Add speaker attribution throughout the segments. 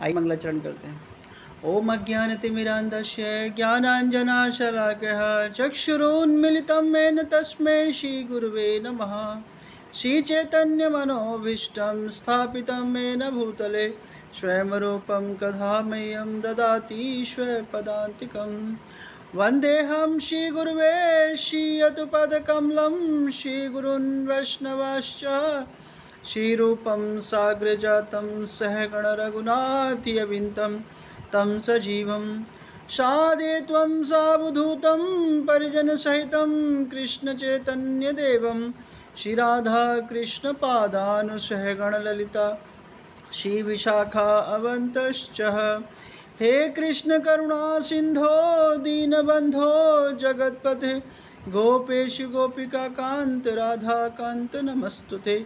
Speaker 1: आइए मंगलाचरण करते हैं। ओम अज्ञानतिमिरान्धस्य ज्ञानाञ्जनशलाकया चक्षुरुन्मिलितं येन तस्मै श्रीगुरुवे नमः। श्रीचैतन्यमनोभीष्टं स्थापितं येन भूतले स्वयं रूपं कदा मह्यं ददाति स्वपदान्तिकं। वन्देऽहं श्रीगुरुवे श्रीयतुपदकमलं श्रीगुरून् वैष्णवाश्च श्रीरूपं साग्रजातं सहगण रघुनाथयविन्तं तं सजीवं साद्वैतं सावधूतं परिजनसहितं कृष्णचैतन्यदेवं श्रीराधाकृष्णपादानुसहगणललिता श्रीविशाखा अवन्तश्च। हे कृष्ण करुणा सिन्धो दीनबन्धो जगत्पते गोपेश गोपिका कान्त राधा कान्त नमस्तुते।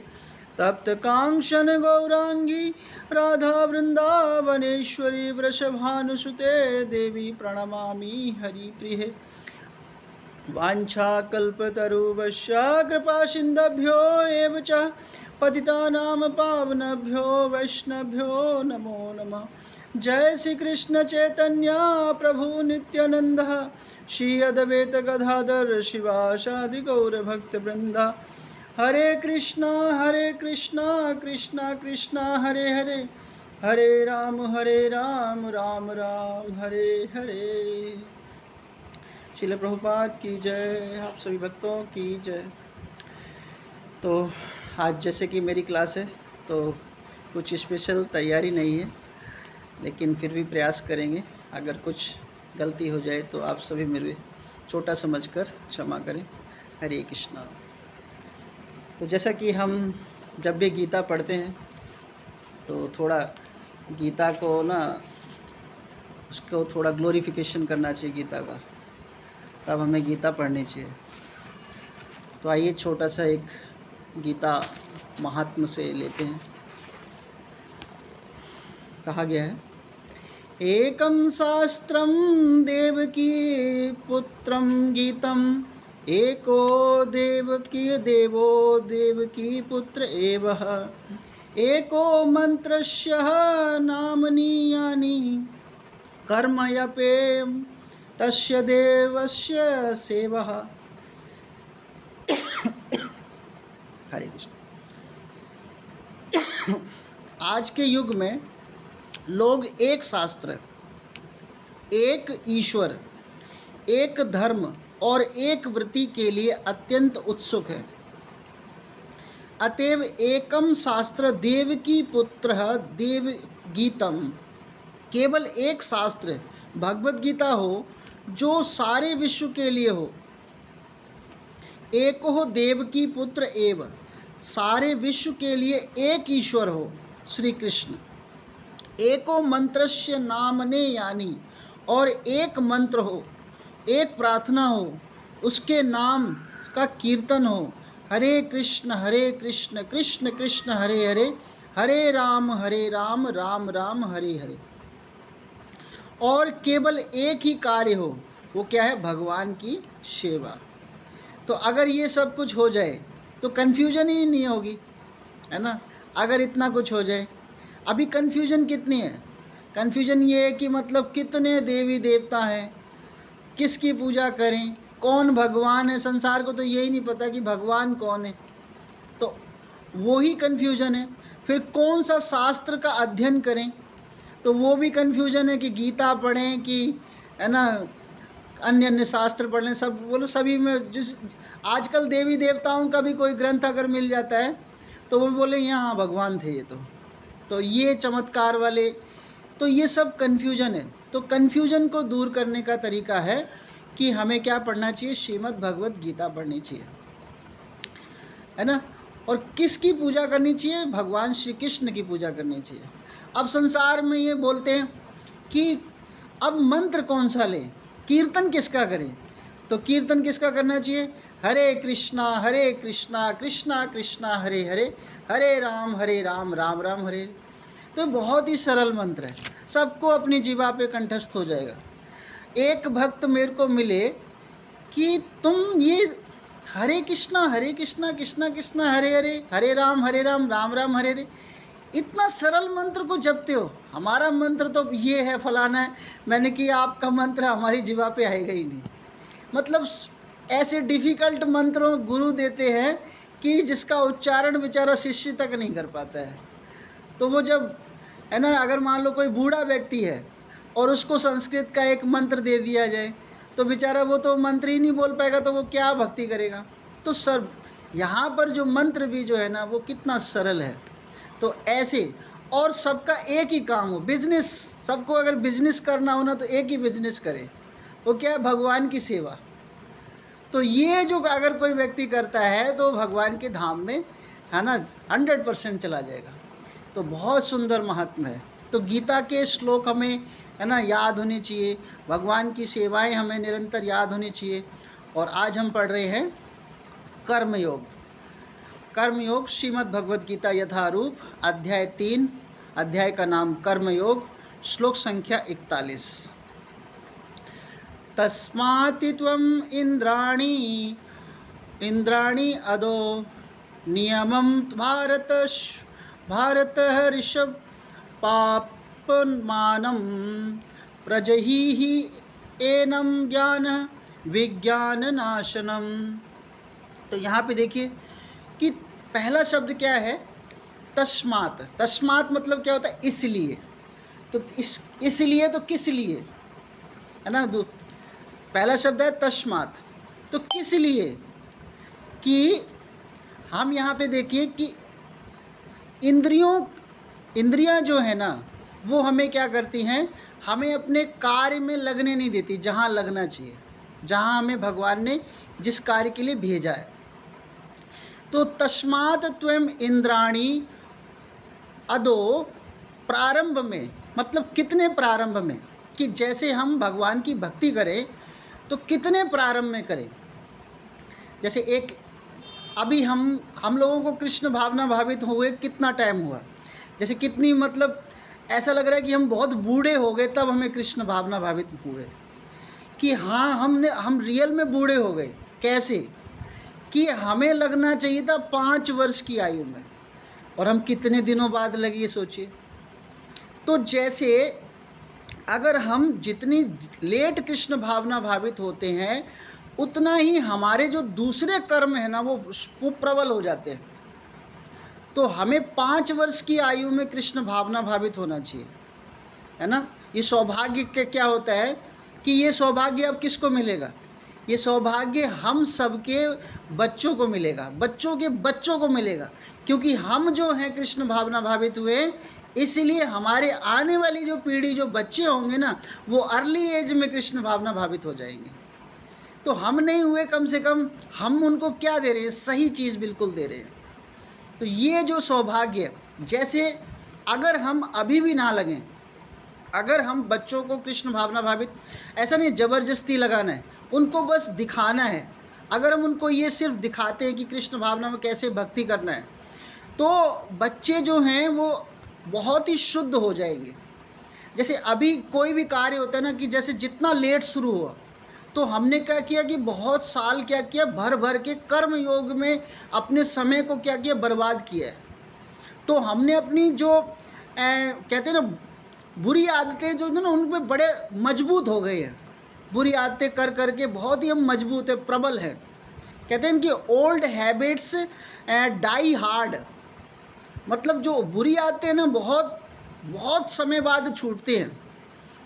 Speaker 1: तप्त कांक्षन गौरांगी राधा वृंदावनेश्वरी वृषभानुसुते देवी प्रणमामि हरिप्रिये। वाञ्छाकल्पतरुभ्यश्च कृपा सिन्धुभ्यो एव च पतितानां पावनेभ्यो वैष्णवेभ्यो नमो नमः। जय श्री कृष्ण चैतन्य प्रभु नित्यानंद श्री अद्वैत गदाधर शिवासादि गौर भक्तवृंद। हरे कृष्णा कृष्णा कृष्णा हरे हरे, हरे राम राम राम हरे हरे। श्रील प्रभुपाद की जय, आप सभी भक्तों की जय। तो आज जैसे कि मेरी क्लास है तो कुछ स्पेशल तैयारी नहीं है, लेकिन फिर भी प्रयास करेंगे। अगर कुछ गलती हो जाए तो आप सभी मेरे छोटा समझकर क्षमा करें। हरे कृष्णा। तो जैसा कि हम जब भी गीता पढ़ते हैं तो थोड़ा गीता को ना उसको थोड़ा ग्लोरिफिकेशन करना चाहिए गीता का, तब हमें गीता पढ़नी चाहिए। तो आइए छोटा सा एक गीता महात्म्य से लेते हैं। कहा गया है, एकम शास्त्रम देवकी पुत्रम गीतम एको देवकी देवो देवकी पुत्र एवः एको मंत्रस्य नामनि यानि कर्मयपेम तस्य देवस्य सेवः। हरे कृष्ण। आज के युग में लोग एक शास्त्र, एक ईश्वर, एक धर्म और एक वृत्ति के लिए अत्यंत उत्सुक है। अतएव एकम शास्त्र देवकी पुत्र देव गीतम, केवल एक शास्त्र भगवत गीता हो जो सारे विश्व के लिए हो। एक हो देवकी पुत्र एव, सारे विश्व के लिए एक ईश्वर हो श्री कृष्ण। एको मंत्रस्य नामने यानी, और एक मंत्र हो, एक प्रार्थना हो, उसके नाम का कीर्तन हो। हरे कृष्ण कृष्ण कृष्ण हरे हरे, हरे राम राम राम हरे हरे। और केवल एक ही कार्य हो, वो क्या है? भगवान की सेवा। तो अगर ये सब कुछ हो जाए तो कन्फ्यूजन ही नहीं होगी, है ना? अगर इतना कुछ हो जाए, अभी कन्फ्यूजन कितनी है? कन्फ्यूजन ये है कि मतलब कितने देवी देवता हैं, किसकी पूजा करें, कौन भगवान है। संसार को तो यही नहीं पता कि भगवान कौन है, तो वो ही कन्फ्यूजन है। फिर कौन सा शास्त्र का अध्ययन करें, तो वो भी कन्फ्यूजन है कि गीता पढ़ें कि, है ना, अन्य शास्त्र पढ़ लें। सब बोलो, सभी में जिस आजकल देवी देवताओं का भी कोई ग्रंथ अगर मिल जाता है तो वो बोले यहाँ भगवान थे ये तो ये चमत्कार वाले। तो ये सब कन्फ्यूजन है। तो कन्फ्यूजन को दूर करने का तरीका है कि हमें क्या पढ़ना चाहिए? श्रीमद् भगवत गीता पढ़नी चाहिए, है ना। और किसकी पूजा करनी चाहिए? भगवान श्री कृष्ण की पूजा करनी चाहिए। अब संसार में ये बोलते हैं कि अब मंत्र कौन सा लें, कीर्तन किसका करें? तो कीर्तन किसका करना चाहिए? हरे कृष्णा कृष्णा कृष्णा हरे हरे, हरे राम राम राम हरे। तो बहुत ही सरल मंत्र है, सबको अपनी जीवा पे कंठस्थ हो जाएगा। एक भक्त मेरे को मिले कि तुम ये हरे कृष्णा कृष्णा कृष्णा हरे हरे, हरे राम राम राम हरे हरे, इतना सरल मंत्र को जपते हो। हमारा मंत्र तो ये है, फलाना है, मैंने किया, आपका मंत्र हमारी जीवा पे आएगा ही नहीं। मतलब ऐसे डिफ़िकल्ट मंत्रों गुरु देते हैं कि जिसका उच्चारण बेचारा शिष्य तक नहीं कर पाता है। तो वो जब है ना, अगर मान लो कोई बूढ़ा व्यक्ति है और उसको संस्कृत का एक मंत्र दे दिया जाए तो बेचारा वो तो मंत्र ही नहीं बोल पाएगा, तो वो क्या भक्ति करेगा। तो सर यहाँ पर जो मंत्र भी जो है ना वो कितना सरल है। तो ऐसे, और सबका एक ही काम हो, बिजनेस, सबको अगर बिजनेस करना हो ना तो एक ही बिजनेस करे, वो क्या है, भगवान की सेवा। तो ये जो अगर कोई व्यक्ति करता है तो भगवान के धाम में है ना 100% चला जाएगा। तो बहुत सुंदर महात्मा है। तो गीता के श्लोक हमें है ना याद होने चाहिए, भगवान की सेवाएं हमें निरंतर याद होनी चाहिए। और आज हम पढ़ रहे हैं कर्मयोग। कर्मयोग श्रीमद् भगवद गीता यथारूप अध्याय 3, अध्याय का नाम कर्मयोग, श्लोक संख्या 41। तस्माति त्वम इंद्राणी अदो नियमं भारत ऋषभ पापमानं प्रजहिहि एनं ज्ञान विज्ञान नाशनम। तो यहाँ पे देखिए कि पहला शब्द क्या है, तस्मात्। तस्मात् मतलब क्या होता है, इसलिए। तो इसलिए तो किस लिए, है ना। पहला शब्द है तस्मात्, तो किस लिए, कि हम यहाँ पे देखिए कि इंद्रियां जो है ना वो हमें क्या करती हैं, हमें अपने कार्य में लगने नहीं देती जहाँ लगना चाहिए, जहाँ हमें भगवान ने जिस कार्य के लिए भेजा है। तो तस्मात् त्वम इंद्राणी अदो, प्रारंभ में, मतलब कितने प्रारंभ में, कि जैसे हम भगवान की भक्ति करें तो कितने प्रारंभ में करें। जैसे एक अभी हम लोगों को कृष्ण भावना भावित हुए कितना टाइम हुआ, जैसे कितनी, मतलब ऐसा लग रहा है कि हम बहुत बूढ़े हो गए तब हमें कृष्ण भावना भावित हुए, कि हाँ हम रियल में बूढ़े हो गए। कैसे, कि हमें लगना चाहिए था 5 वर्ष की आयु में, और हम कितने दिनों बाद लगे, ये सोचिए। तो जैसे अगर हम जितनी लेट कृष्ण भावना भावित होते हैं उतना ही हमारे जो दूसरे कर्म है ना वो प्रबल हो जाते हैं। तो हमें 5 वर्ष की आयु में कृष्ण भावना भावित होना चाहिए, है ना। ये सौभाग्य के क्या होता है कि ये सौभाग्य अब किसको मिलेगा, ये सौभाग्य हम सबके बच्चों को मिलेगा, बच्चों के बच्चों को मिलेगा, क्योंकि हम जो हैं कृष्ण भावना भावित हुए, इसलिए हमारे आने वाली जो पीढ़ी, जो बच्चे होंगे ना, वो अर्ली एज में कृष्ण भावना भावित हो जाएंगे। तो हम नहीं हुए, कम से कम हम उनको क्या दे रहे हैं, सही चीज़ बिल्कुल दे रहे हैं। तो ये जो सौभाग्य, जैसे अगर हम अभी भी ना लगें, अगर हम बच्चों को कृष्ण भावना भावित, ऐसा नहीं ज़बरदस्ती लगाना है, उनको बस दिखाना है। अगर हम उनको ये सिर्फ दिखाते हैं कि कृष्ण भावना में कैसे भक्ति करना है, तो बच्चे जो हैं वो बहुत ही शुद्ध हो जाएंगे। जैसे अभी कोई भी कार्य होता है ना, कि जैसे जितना लेट शुरू हुआ, तो हमने क्या किया कि बहुत साल क्या किया, भर भर के कर्म योग में अपने समय को क्या किया, बर्बाद किया है। तो हमने अपनी जो कहते हैं ना बुरी आदतें जो ना उन पे बड़े मजबूत हो गए हैं, बुरी आदतें कर करके बहुत ही हम मजबूत है, प्रबल है। कहते हैं कि ओल्ड हैबिट्स डाई हार्ड, मतलब जो बुरी आदतें ना बहुत समय बाद छूटते हैं।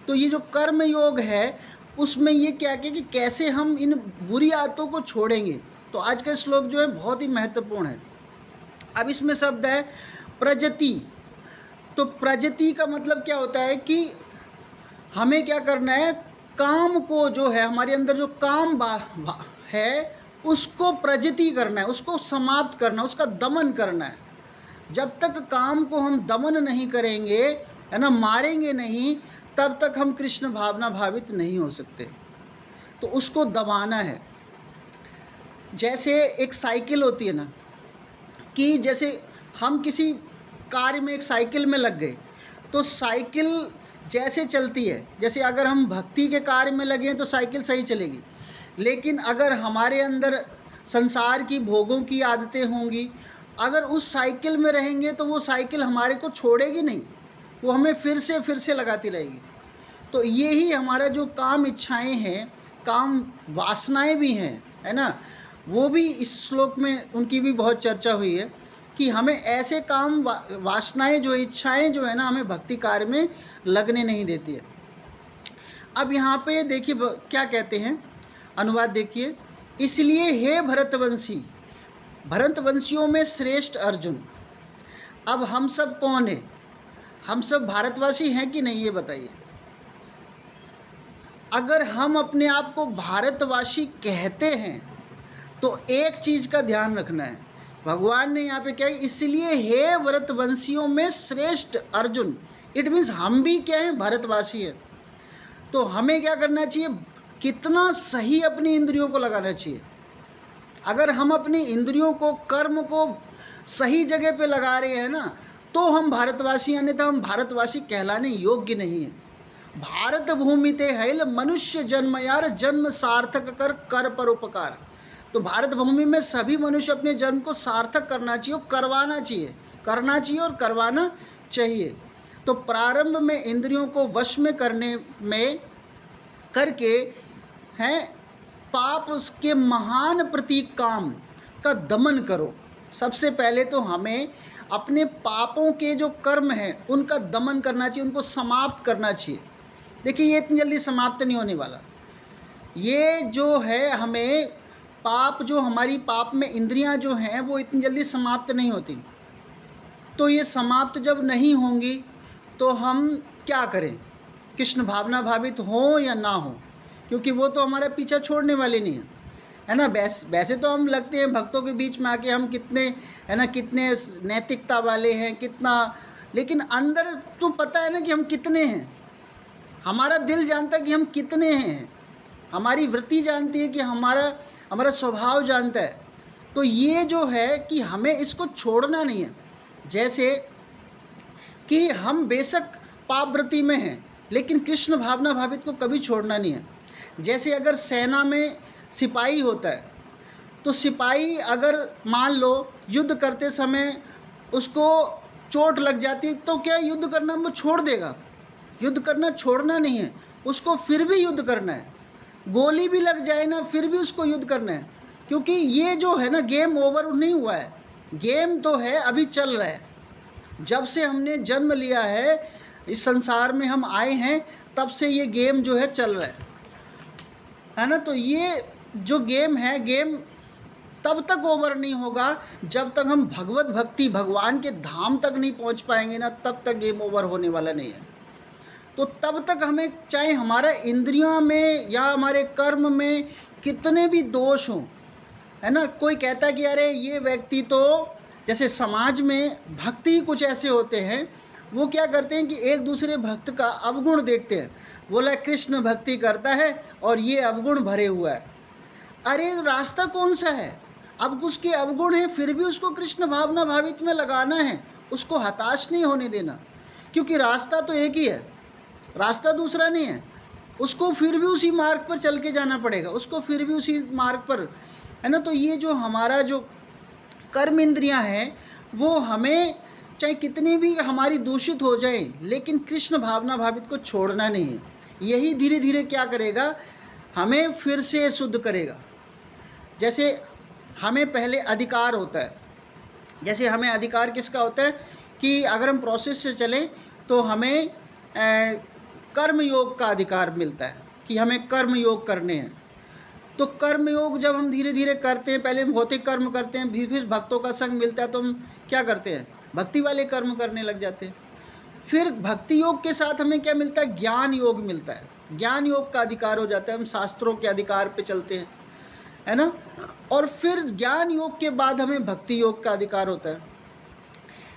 Speaker 1: तो ये जो कर्म योग है उसमें ये क्या कि कैसे हम इन बुरी आदतों को छोड़ेंगे। तो आज का श्लोक जो है बहुत ही महत्वपूर्ण है। अब इसमें शब्द है प्रजति। तो प्रजति का मतलब क्या होता है कि हमें क्या करना है, काम को जो है हमारे अंदर जो काम है उसको प्रजति करना है, उसको समाप्त करना है, उसका दमन करना है। जब तक काम को हम दमन नहीं करेंगे, है ना, मारेंगे नहीं, तब तक हम कृष्ण भावना भावित नहीं हो सकते। तो उसको दबाना है। जैसे एक साइकिल होती है ना, कि जैसे हम किसी कार्य में एक साइकिल में लग गए, तो साइकिल जैसे चलती है, जैसे अगर हम भक्ति के कार्य में लगे हैं तो साइकिल सही चलेगी, लेकिन अगर हमारे अंदर संसार की भोगों की आदतें होंगी अगर उस साइकिल में रहेंगे तो वो साइकिल हमारे को छोड़ेगी नहीं, वो हमें फिर से लगाती रहेगी। तो ये ही हमारा जो काम इच्छाएं हैं, काम वासनाएं भी हैं, है ना, वो भी इस श्लोक में उनकी भी बहुत चर्चा हुई है कि हमें ऐसे काम वासनाएं जो इच्छाएं जो है ना, हमें भक्ति कार्य में लगने नहीं देती है। अब यहाँ पे देखिए क्या कहते हैं, अनुवाद देखिए। इसलिए हे भरतवंशी, भरतवंशियों में श्रेष्ठ अर्जुन। अब हम सब कौन है? हम सब भारतवासी हैं कि नहीं, ये बताइए। अगर हम अपने आप को भारतवासी कहते हैं तो एक चीज़ का ध्यान रखना है, भगवान ने यहाँ पे क्या है, इसलिए हे भरतवंशियों में श्रेष्ठ अर्जुन। इट मीन्स हम भी क्या है, भारतवासी है। तो हमें क्या करना चाहिए, कितना सही अपनी इंद्रियों को लगाना चाहिए। अगर हम अपनी इंद्रियों को, कर्म को सही जगह पे लगा रहे हैं ना, तो हम भारतवासी, अन्यथा हम भारतवासी कहलाने योग्य नहीं है। भारत भूमि ते हैल मनुष्य जन्म यार, जन्म सार्थक कर परोपकार। तो भारत भूमि में सभी मनुष्य अपने जन्म को सार्थक करना चाहिए और करवाना चाहिए, करना चाहिए और करवाना चाहिए। तो प्रारंभ में इंद्रियों को वश में करने में करके हैं पाप उसके महान प्रतीक काम का दमन करो। सबसे पहले तो हमें अपने पापों के जो कर्म हैं उनका दमन करना चाहिए, उनको समाप्त करना चाहिए। देखिए ये इतनी जल्दी समाप्त नहीं होने वाला। ये जो है हमें पाप, जो हमारी पाप में इंद्रियां जो हैं वो इतनी जल्दी समाप्त नहीं होती। तो ये समाप्त जब नहीं होंगी तो हम क्या करें, कृष्ण भावना भावित हो या ना हो, क्योंकि वो तो हमारा पीछा छोड़ने वाले नहीं है, है ना। वैसे तो हम लगते हैं भक्तों के बीच में आके हम कितने, है ना, कितने नैतिकता वाले हैं, कितना, लेकिन अंदर तो पता है ना कि हम कितने हैं। हमारा दिल जानता है कि हम कितने हैं, हमारी वृत्ति जानती है कि हमारा स्वभाव जानता है। तो ये जो है कि हमें इसको छोड़ना नहीं है। जैसे कि हम बेशक पाप वृत्ति में हैं, लेकिन कृष्ण भावना भावित को कभी छोड़ना नहीं है। जैसे अगर सेना में सिपाही होता है, तो सिपाही अगर मान लो युद्ध करते समय उसको चोट लग जाती है, तो क्या युद्ध करना वो छोड़ देगा? युद्ध करना छोड़ना नहीं है, उसको फिर भी युद्ध करना है। गोली भी लग जाए ना, फिर भी उसको युद्ध करना है, क्योंकि ये जो है ना, गेम ओवर नहीं हुआ है, गेम तो है, अभी चल रहा है। जब से हमने जन्म लिया है, इस संसार में हम आए हैं, तब से ये गेम जो है चल रहा है ना। तो ये जो गेम है, गेम तब तक ओवर नहीं होगा जब तक हम भगवत भक्ति, भगवान के धाम तक नहीं पहुंच पाएंगे ना, तब तक गेम ओवर होने वाला नहीं है। तो तब तक हमें, चाहे हमारा इंद्रियों में या हमारे कर्म में कितने भी दोष हों, है ना। कोई कहता है कि अरे ये व्यक्ति तो, जैसे समाज में भक्ति कुछ ऐसे होते हैं, वो क्या करते हैं कि एक दूसरे भक्त का अवगुण देखते हैं, बोला कृष्ण भक्ति करता है और ये अवगुण भरे हुआ है। अरे रास्ता कौन सा है? अब उसके अवगुण है, फिर भी उसको कृष्ण भावना भावित में लगाना है, उसको हताश नहीं होने देना, क्योंकि रास्ता तो एक ही है, रास्ता दूसरा नहीं है। उसको फिर भी उसी मार्ग पर चल के जाना पड़ेगा, उसको फिर भी उसी मार्ग पर, है ना। तो ये जो हमारा जो कर्म इंद्रियां हैं, वो हमें चाहे कितनी भी हमारी दूषित हो जाए, लेकिन कृष्ण भावना भावित को छोड़ना नहीं है। यही धीरे धीरे क्या करेगा, हमें फिर से शुद्ध करेगा। जैसे हमें पहले अधिकार होता है, जैसे हमें अधिकार किसका होता है कि अगर हम प्रोसेस से चलें तो हमें कर्म योग का अधिकार मिलता है कि हमें कर्म योग करने हैं। तो कर्म योग जब हम धीरे धीरे करते हैं, पहले भौतिक कर्म करते हैं, फिर भक्तों का संग मिलता है तो हम क्या करते हैं, भक्ति वाले कर्म करने लग जाते हैं। फिर भक्ति योग के साथ हमें क्या मिलता है, ज्ञान योग मिलता है, ज्ञान योग का अधिकार हो जाता है, हम शास्त्रों के अधिकार पे चलते हैं, है ना। और फिर ज्ञान योग के बाद हमें भक्ति योग का अधिकार होता है।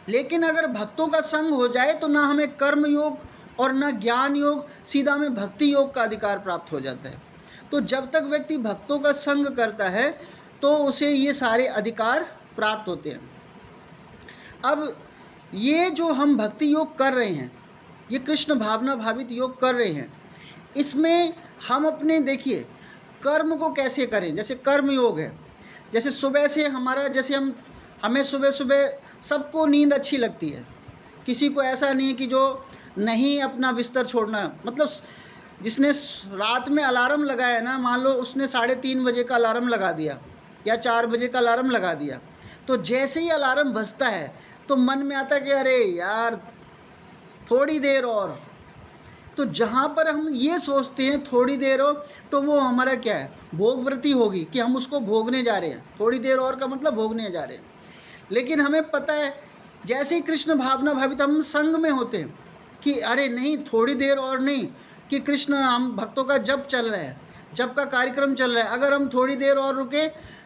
Speaker 1: लेकिन अगर भक्तों का संग हो जाए तो ना हमें कर्म योग और ना ज्ञान योग, सीधा हमें भक्ति योग का अधिकार प्राप्त हो जाता है। तो जब तक व्यक्ति भक्तों का संग करता है तो उसे ये सारे अधिकार प्राप्त होते हैं। अब ये जो हम भक्ति योग कर रहे हैं, ये कृष्ण भावना भावित योग कर रहे हैं, इसमें हम अपने, देखिए कर्म को कैसे करें। जैसे कर्म योग है, जैसे सुबह से हमारा, जैसे हम हमें सुबह सुबह सबको नींद अच्छी लगती है, किसी को ऐसा नहीं है कि जो नहीं अपना बिस्तर छोड़ना है। मतलब जिसने रात में अलार्म लगाया ना, मान लो उसने 3:30 बजे का अलार्म लगा दिया या 4 बजे का अलार्म लगा दिया, तो जैसे ही अलार्म बजता है तो मन में आता है कि अरे यार थोड़ी देर और। तो जहाँ पर हम ये सोचते हैं थोड़ी देर हो, तो वो हमारा क्या है, भोगवृत्ति होगी कि हम उसको भोगने जा रहे हैं। थोड़ी देर और का मतलब भोगने जा रहे हैं। लेकिन हमें पता है जैसे ही कृष्ण भावना भावित हम संग में होते हैं कि अरे नहीं थोड़ी देर और नहीं, कि कृष्ण हम भक्तों का जप चल रहा है, जप का कार्यक्रम चल रहा है, अगर हम थोड़ी देर और रुके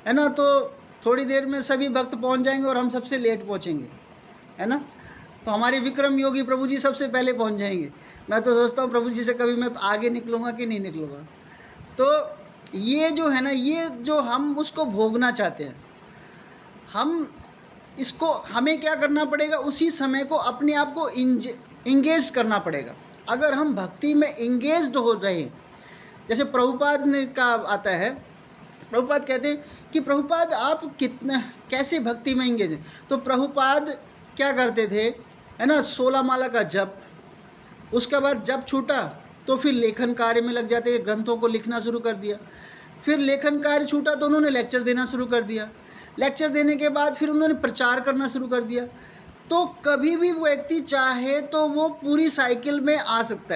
Speaker 1: है ना, तो थोड़ी देर में सभी भक्त पहुंच जाएंगे और हम सबसे लेट पहुंचेंगे, है ना। तो हमारे विक्रम योगी प्रभु जी सबसे पहले पहुंच जाएंगे। मैं तो सोचता हूँ प्रभु जी से कभी मैं आगे निकलूँगा कि नहीं निकलूँगा। तो ये जो है ना, ये जो हम उसको भोगना चाहते हैं, हम इसको हमें क्या करना पड़ेगा, उसी समय को अपने आप को इंगेज करना पड़ेगा। अगर हम भक्ति में इंगेज्ड हो रहे, जैसे प्रभुपाद ने का आता है, प्रभुपाद कहते हैं कि प्रभुपाद आप कितना कैसे भक्ति में इंगेज हैं। तो प्रभुपाद क्या करते थे, है ना, 16 माला का जप, उसके बाद जब छूटा तो फिर लेखन कार्य में लग जाते, ग्रंथों को लिखना शुरू कर दिया। फिर लेखन कार्य छूटा तो उन्होंने लेक्चर देना शुरू कर दिया। लेक्चर देने के बाद फिर उन्होंने प्रचार करना शुरू कर दिया। तो कभी भी वो व्यक्ति चाहे तो वो पूरी साइकिल में आ सकता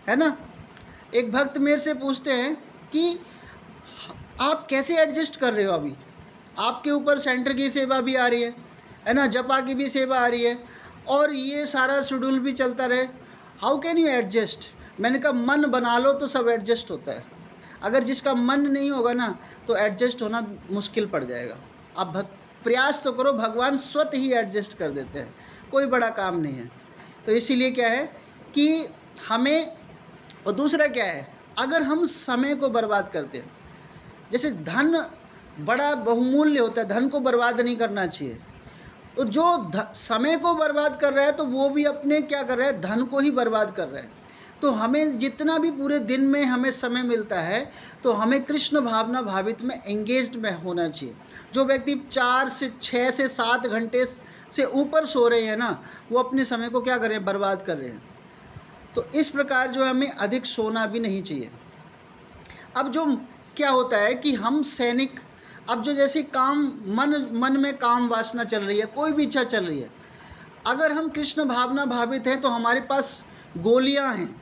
Speaker 1: है ना। एक भक्त मेरे से पूछते हैं कि आप कैसे एडजस्ट कर रहे हो, अभी आपके ऊपर सेंटर की सेवा भी आ रही है ना, जपा की भी सेवा आ रही है और ये सारा शेड्यूल भी चलता रहे, हाउ कैन यू एडजस्ट। मैंने कहा मन बना लो तो सब एडजस्ट होता है। अगर जिसका मन नहीं होगा ना तो एडजस्ट होना मुश्किल पड़ जाएगा। आप प्रयास तो करो, भगवान स्वतः ही एडजस्ट कर देते हैं, कोई बड़ा काम नहीं है। तो इसीलिए क्या है कि हमें, और दूसरा क्या है, अगर हम समय को बर्बाद करते हैं, जैसे धन बड़ा बहुमूल्य होता है, धन को बर्बाद नहीं करना चाहिए। तो जो समय को बर्बाद कर रहा है तो वो भी अपने क्या कर रहा है, धन को ही बर्बाद कर रहा है। तो हमें जितना भी पूरे दिन में हमें समय मिलता है तो हमें कृष्ण भावना भावित में एंगेज्ड में होना चाहिए। जो व्यक्ति 4 से 6 से 7 घंटे से ऊपर सो रहे हैं ना, वो अपने समय को क्या कर रहे हैं, बर्बाद कर रहे हैं। तो इस प्रकार जो हमें अधिक सोना भी नहीं चाहिए। अब जो क्या होता है कि हम सैनिक, अब जो जैसे काम मन में काम वासना चल रही है, कोई भी इच्छा चल रही है, अगर हम कृष्ण भावना भावित हैं तो हमारे पास गोलियां हैं।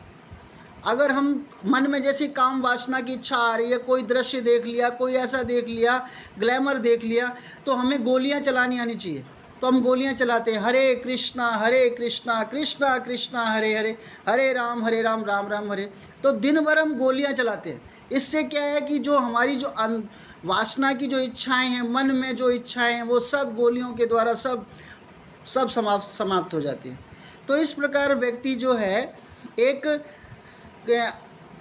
Speaker 1: अगर हम मन में जैसे काम वासना की इच्छा आ रही है, कोई दृश्य देख लिया, कोई ऐसा देख लिया, ग्लैमर देख लिया, तो हमें गोलियां चलानी आनी चाहिए। तो हम गोलियां चलाते हैं, हरे कृष्णा कृष्णा कृष्णा हरे हरे, हरे राम राम राम हरे। तो दिन भर हम गोलियां चलाते हैं। इससे क्या है कि जो हमारी जो वासना की जो इच्छाएं हैं, मन में जो इच्छाएं हैं, वो सब गोलियों के द्वारा सब समाप्त हो जाती हैं। तो इस प्रकार व्यक्ति जो है एक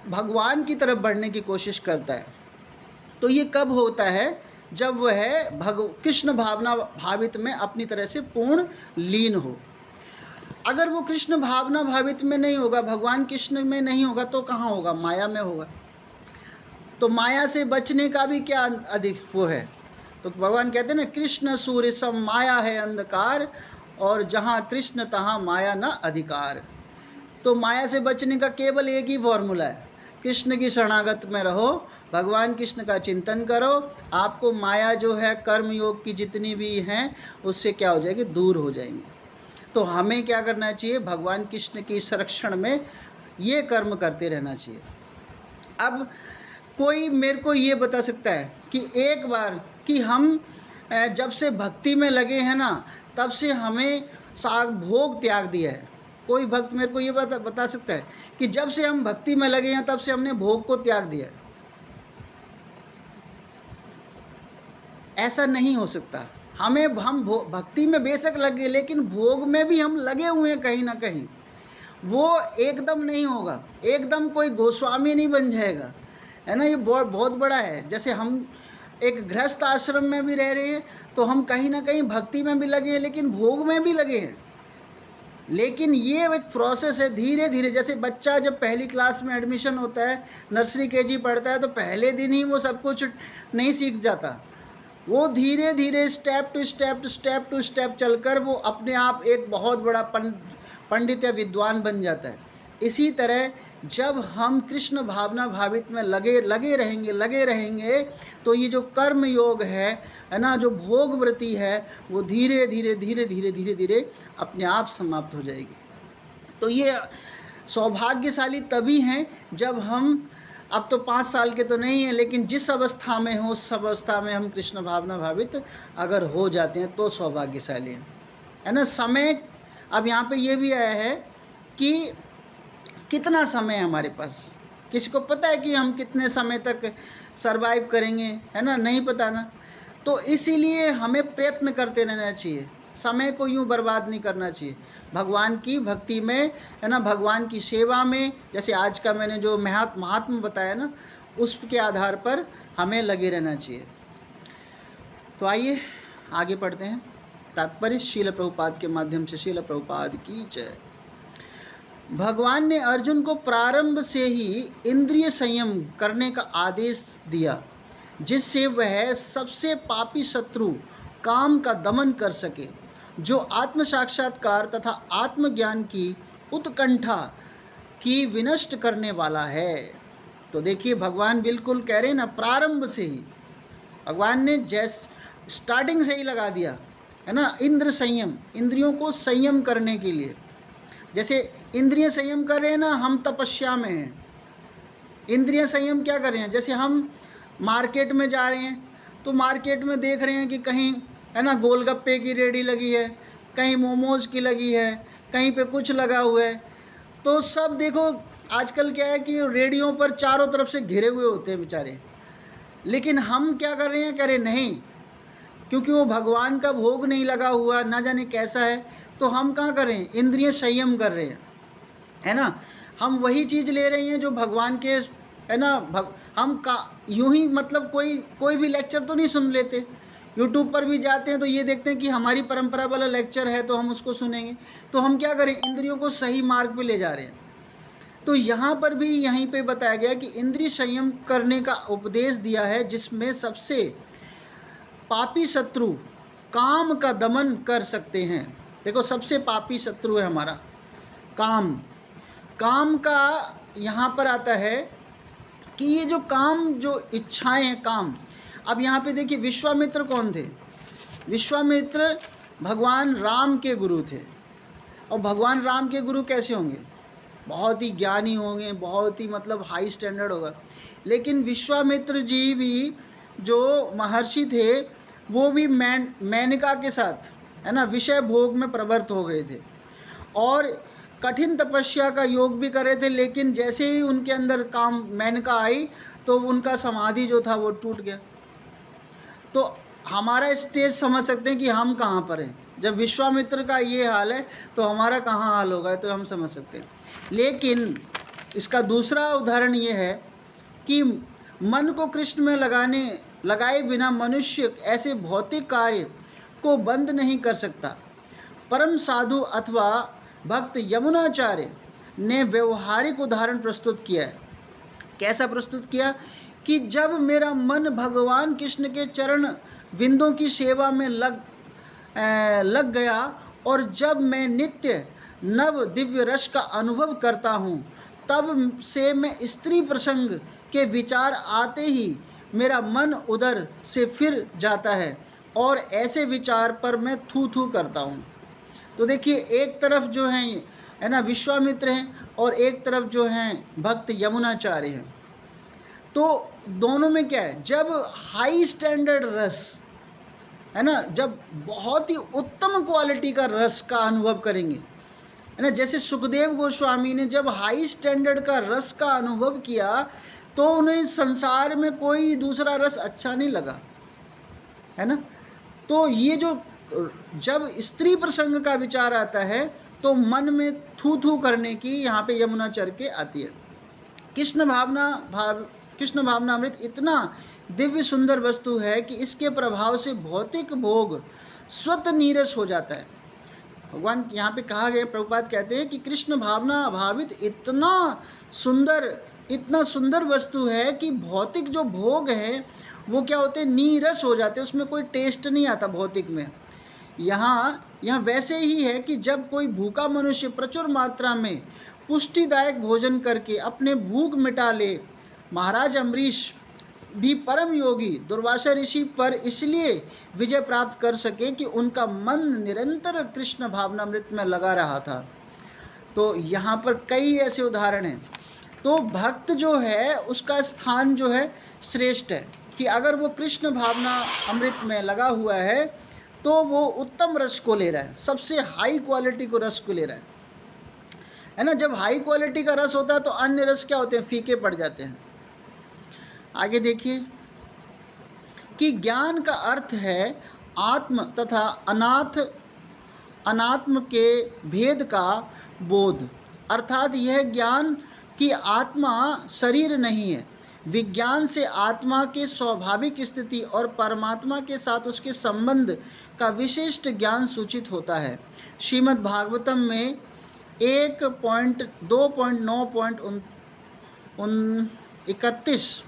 Speaker 1: भगवान की तरफ बढ़ने की कोशिश करता है। तो ये कब होता है, जब वह कृष्ण भावना भावित में अपनी तरह से पूर्ण लीन हो। अगर वो कृष्ण भावना भावित में नहीं होगा, भगवान कृष्ण में नहीं होगा, तो कहाँ होगा, माया में होगा। तो माया से बचने का भी क्या अधिक वो है। तो भगवान कहते हैं ना, कृष्ण सूर्य सम माया है अंधकार, और जहाँ कृष्ण तहाँ माया न अधिकार। तो माया से बचने का केवल एक ही फॉर्मूला है, कृष्ण की शरणागत में रहो, भगवान कृष्ण का चिंतन करो, आपको माया जो है कर्म योग की जितनी भी हैं उससे क्या हो जाएगी, दूर हो जाएंगे। तो हमें क्या करना चाहिए, भगवान कृष्ण की संरक्षण में ये कर्म करते रहना चाहिए। अब कोई मेरे को ये बता सकता है कि एक बार कि हम जब से भक्ति में लगे हैं ना, तब से हमें भोग त्याग दिया है। कोई भक्त मेरे को ये बता सकता है कि जब से हम भक्ति में लगे हैं तब से हमने भोग को त्याग दिया है? ऐसा नहीं हो सकता। हम भक्ति में बेशक लगे, लेकिन भोग में भी हम लगे हुए हैं कहीं ना कहीं। वो एकदम नहीं होगा, एकदम कोई गोस्वामी नहीं बन जाएगा, है ना। ये बहुत बड़ा है। जैसे हम एक गृहस्थ आश्रम में भी रह रहे हैं तो हम कहीं ना कहीं भक्ति में भी लगे हैं, लेकिन भोग में भी लगे हैं। लेकिन ये एक प्रोसेस है, धीरे धीरे। जैसे बच्चा जब पहली क्लास में एडमिशन होता है, नर्सरी केजी पढ़ता है, तो पहले दिन ही वो सब कुछ नहीं सीख जाता। वो धीरे धीरे स्टेप टू स्टेप चलकर वो अपने आप एक बहुत बड़ा पंडित या विद्वान बन जाता है। इसी तरह जब हम कृष्ण भावना भावित में लगे रहेंगे तो ये जो कर्म योग है ना, जो भोग वृत्ति है, वो धीरे धीरे अपने आप समाप्त हो जाएगी। तो ये सौभाग्यशाली तभी हैं जब हम, अब तो 5 साल के तो नहीं है, लेकिन जिस अवस्था में हो उस अवस्था में हम कृष्ण भावना भावित अगर हो जाते हैं तो सौभाग्यशाली हैं, है ना। समय, अब यहाँ पे ये भी आया है कि कितना समय है हमारे पास। किसी को पता है कि हम कितने समय तक सरवाइव करेंगे, है ना, नहीं पता ना। तो इसीलिए हमें प्रयत्न करते रहना चाहिए, समय को यूँ बर्बाद नहीं करना चाहिए। भगवान की भक्ति में, है ना, भगवान की सेवा में, जैसे आज का मैंने जो महात्मा बताया ना, उसके आधार पर हमें लगे रहना चाहिए। तो आइए आगे पढ़ते हैं। तात्पर्य श्रील प्रभुपाद के माध्यम से श्रील प्रभुपाद की जय। भगवान ने अर्जुन को प्रारंभ से ही इंद्रिय संयम करने का आदेश दिया, जिससे वह सबसे पापी शत्रु काम का दमन कर सके, जो आत्म साक्षात्कार तथा आत्मज्ञान की उत्कंठा की विनष्ट करने वाला है। तो देखिए भगवान बिल्कुल कह रहे हैं ना, प्रारंभ से ही भगवान ने जैसे स्टार्टिंग से ही लगा दिया, है ना, इंद्र संयम, इंद्रियों को संयम करने के लिए। जैसे इंद्रिय संयम कर रहे हैं ना, हम तपस्या में हैं। इंद्रिय संयम क्या कर रहे हैं, जैसे हम मार्केट में जा रहे हैं तो मार्केट में देख रहे हैं कि कहीं, है ना, गोलगप्पे की रेडी लगी है, कहीं मोमोज़ की लगी है, कहीं पे कुछ लगा हुआ है। तो सब देखो आजकल क्या है कि रेडियों पर चारों तरफ से घिरे हुए होते हैं बेचारे। लेकिन हम क्या कर रहे हैं, कह रहे नहीं, क्योंकि वो भगवान का भोग नहीं लगा हुआ, ना जाने कैसा है, तो हम कहाँ कर रहे हैं, इंद्रिय संयम कर रहे हैं, है ना। हम वही चीज़ ले रहे हैं जो भगवान के, है ना, हम का यूं ही मतलब कोई भी लेक्चर तो नहीं सुन लेते। यूट्यूब पर भी जाते हैं तो ये देखते हैं कि हमारी परंपरा वाला लेक्चर है तो हम उसको सुनेंगे। तो हम क्या करें, इंद्रियों को सही मार्ग पे ले जा रहे हैं। तो यहाँ पर भी यहीं पे बताया गया कि इंद्रिय संयम करने का उपदेश दिया है, जिसमें सबसे पापी शत्रु काम का दमन कर सकते हैं। देखो सबसे पापी शत्रु है हमारा काम। काम का यहाँ पर आता है कि ये जो काम, जो इच्छाएं हैं, काम। अब यहाँ पे देखिए विश्वामित्र कौन थे, विश्वामित्र भगवान राम के गुरु थे। और भगवान राम के गुरु कैसे होंगे, बहुत ही ज्ञानी होंगे, बहुत ही मतलब हाई स्टैंडर्ड होगा। लेकिन विश्वामित्र जी भी जो महर्षि थे, वो भी मेनका के साथ, है ना, विषय भोग में प्रवृत्त हो गए थे और कठिन तपस्या का योग भी कर रहे थे। लेकिन जैसे ही उनके अंदर काम मेनका आई तो उनका समाधि जो था वो टूट गया। तो हमारा स्टेज समझ सकते हैं कि हम कहाँ पर हैं। जब विश्वामित्र का ये हाल है तो हमारा कहाँ हाल होगा, तो हम समझ सकते हैं। लेकिन इसका दूसरा उदाहरण ये है कि मन को कृष्ण में लगाए बिना मनुष्य ऐसे भौतिक कार्य को बंद नहीं कर सकता। परम साधु अथवा भक्त यमुनाचार्य ने व्यवहारिक उदाहरण प्रस्तुत किया है। कैसा प्रस्तुत किया कि जब मेरा मन भगवान कृष्ण के चरण बिंदों की सेवा में लग गया और जब मैं नित्य नव दिव्य रस का अनुभव करता हूँ, तब से मैं स्त्री प्रसंग के विचार आते ही मेरा मन उधर से फिर जाता है और ऐसे विचार पर मैं थू थू करता हूँ। तो देखिए एक तरफ जो हैं, है ना, विश्वामित्र हैं और एक तरफ जो हैं भक्त यमुनाचार्य हैं। तो दोनों में क्या है, जब हाई स्टैंडर्ड रस, है ना, जब बहुत ही उत्तम क्वालिटी का रस का अनुभव करेंगे, है ना, जैसे सुखदेव गोस्वामी ने जब हाई स्टैंडर्ड का रस का अनुभव किया तो उन्हें संसार में कोई दूसरा रस अच्छा नहीं लगा, है ना। तो ये जो जब स्त्री प्रसंग का विचार आता है तो मन में थू थू करने की यहाँ पे यमुनाचार्य के आती है। कृष्ण भावनामृत इतना दिव्य सुंदर वस्तु है कि इसके प्रभाव से भौतिक भोग स्वतः नीरस हो जाता है। भगवान यहाँ पे कहा गया, प्रभुपाद कहते हैं कि कृष्ण भावना भावित इतना सुंदर वस्तु है कि भौतिक जो भोग हैं वो क्या होते हैं, नीरस हो जाते हैं, उसमें कोई टेस्ट नहीं आता भौतिक में। यहाँ वैसे ही है कि जब कोई भूखा मनुष्य प्रचुर मात्रा में पुष्टिदायक भोजन करके अपने भूख मिटा ले, महाराज अम्बरीश भी परम योगी दुर्वासा ऋषि पर इसलिए विजय प्राप्त कर सके कि उनका मन निरंतर कृष्ण भावनामृत में लगा रहा था। तो यहाँ पर कई ऐसे उदाहरण हैं। तो भक्त जो है उसका स्थान जो है श्रेष्ठ है, कि अगर वो कृष्ण भावना अमृत में लगा हुआ है तो वो उत्तम रस को ले रहा है, सबसे हाई क्वालिटी को रस को ले रहा है ना। जब हाई क्वालिटी का रस होता है तो अन्य रस क्या होते हैं, फीके पड़ जाते हैं। आगे देखिए कि ज्ञान का अर्थ है आत्म तथा अनात्म के भेद का बोध, अर्थात यह ज्ञान कि आत्मा शरीर नहीं है। विज्ञान से आत्मा के स्वाभाविक स्थिति और परमात्मा के साथ उसके संबंध का विशिष्ट ज्ञान सूचित होता है। श्रीमद् भागवतम में 1.2.9.31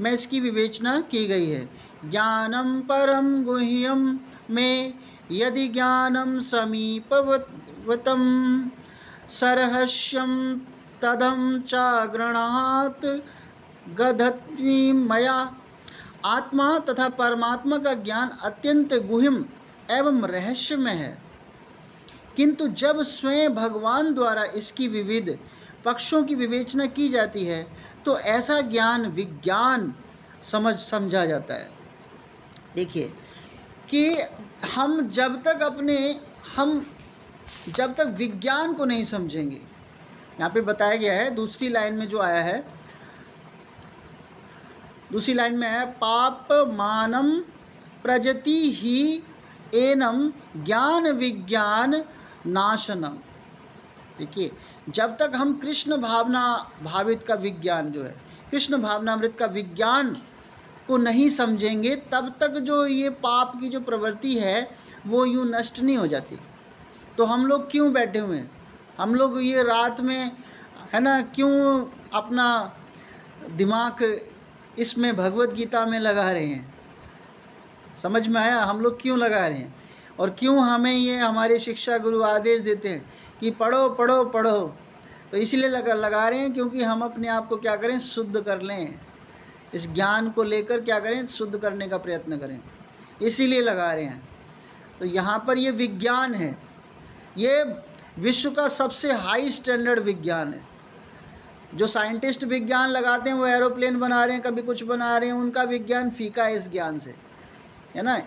Speaker 1: में इसकी विवेचना की गई है। ज्ञानम परम गुह्यम में यदि ज्ञानम समीपवतम सरहस्यम तदम चाग्रणात् गधत्वी मया। आत्मा तथा परमात्मा का ज्ञान अत्यंत गुह्यम एवं रहस्यमय है, किंतु जब स्वयं भगवान द्वारा इसकी विविध पक्षों की विवेचना की जाती है तो ऐसा ज्ञान विज्ञान समझा जाता है। देखिए कि हम जब तक विज्ञान को नहीं समझेंगे, यहाँ पे बताया गया है दूसरी लाइन में जो आया है, दूसरी लाइन में है पाप मानम प्रजति ही एनम ज्ञान विज्ञान नाशनम। देखिए जब तक हम कृष्ण भावना भावित का विज्ञान जो है, कृष्ण भावनामृत का विज्ञान को नहीं समझेंगे, तब तक जो ये पाप की जो प्रवृत्ति है वो यूँ नष्ट नहीं हो जाती। तो हम लोग क्यों बैठे हुए हैं, हम लोग ये रात में है ना, क्यों अपना दिमाग इसमें भगवत गीता में लगा रहे हैं? समझ में आया हम लोग क्यों लगा रहे हैं, और क्यों हमें ये हमारे शिक्षा गुरु आदेश देते हैं कि पढ़ो पढ़ो पढ़ो? तो इसलिए लगा रहे हैं क्योंकि हम अपने आप को क्या करें, शुद्ध कर लें, इस ज्ञान को लेकर क्या करें, शुद्ध करने का प्रयत्न करें, इसीलिए लगा रहे हैं। तो यहाँ पर ये विज्ञान है, ये विश्व का सबसे हाई स्टैंडर्ड विज्ञान है। जो साइंटिस्ट विज्ञान लगाते हैं वो एरोप्लेन बना रहे हैं, कभी कुछ बना रहे हैं, उनका विज्ञान फीका है इस ज्ञान से, है ना।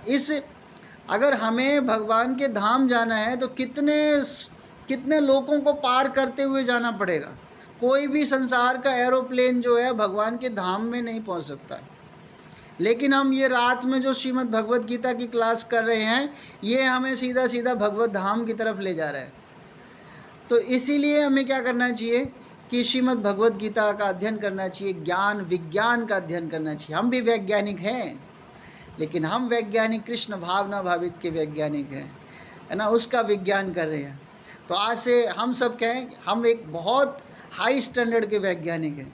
Speaker 1: अगर हमें भगवान के धाम जाना है तो कितने लोगों को पार करते हुए जाना पड़ेगा। कोई भी संसार का एरोप्लेन जो है भगवान के धाम में नहीं पहुंच सकता है। लेकिन हम ये रात में जो श्रीमद् भगवत गीता की क्लास कर रहे हैं, ये हमें सीधा सीधा भगवत धाम की तरफ ले जा रहा है। तो इसीलिए हमें क्या करना चाहिए कि श्रीमद् भगवत गीता का अध्ययन करना चाहिए, ज्ञान विज्ञान का अध्ययन करना चाहिए। हम भी वैज्ञानिक हैं, लेकिन हम वैज्ञानिक कृष्ण भावना भावित के वैज्ञानिक हैं, है ना, उसका विज्ञान कर रहे हैं। तो आज से हम सब कहें हम एक बहुत हाई स्टैंडर्ड के वैज्ञानिक हैं,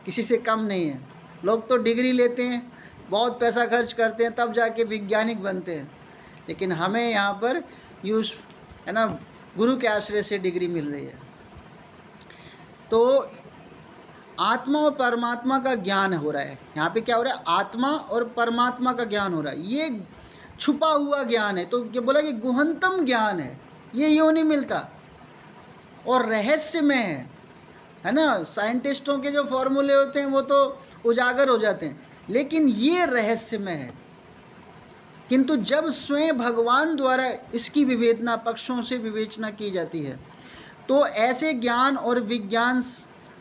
Speaker 1: किसी से कम नहीं है। लोग तो डिग्री लेते हैं, बहुत पैसा खर्च करते हैं, तब जाके वैज्ञानिक बनते हैं, लेकिन हमें यहाँ पर यूज है ना गुरु के आश्रय से डिग्री मिल रही है। तो आत्मा और परमात्मा का ज्ञान हो रहा है। यहाँ पे क्या हो रहा है, आत्मा और परमात्मा का ज्ञान हो रहा है। ये छुपा हुआ ज्ञान है, तो ये बोला कि गुहनतम ज्ञान है, ये यूँ नहीं मिलता और रहस्य में है ना। साइंटिस्टों के जो फॉर्मूले होते हैं वो तो उजागर हो जाते हैं, लेकिन ये रहस्य में है। किंतु जब स्वयं भगवान द्वारा इसकी विवेचना पक्षों से विवेचना की जाती है तो ऐसे ज्ञान और विज्ञान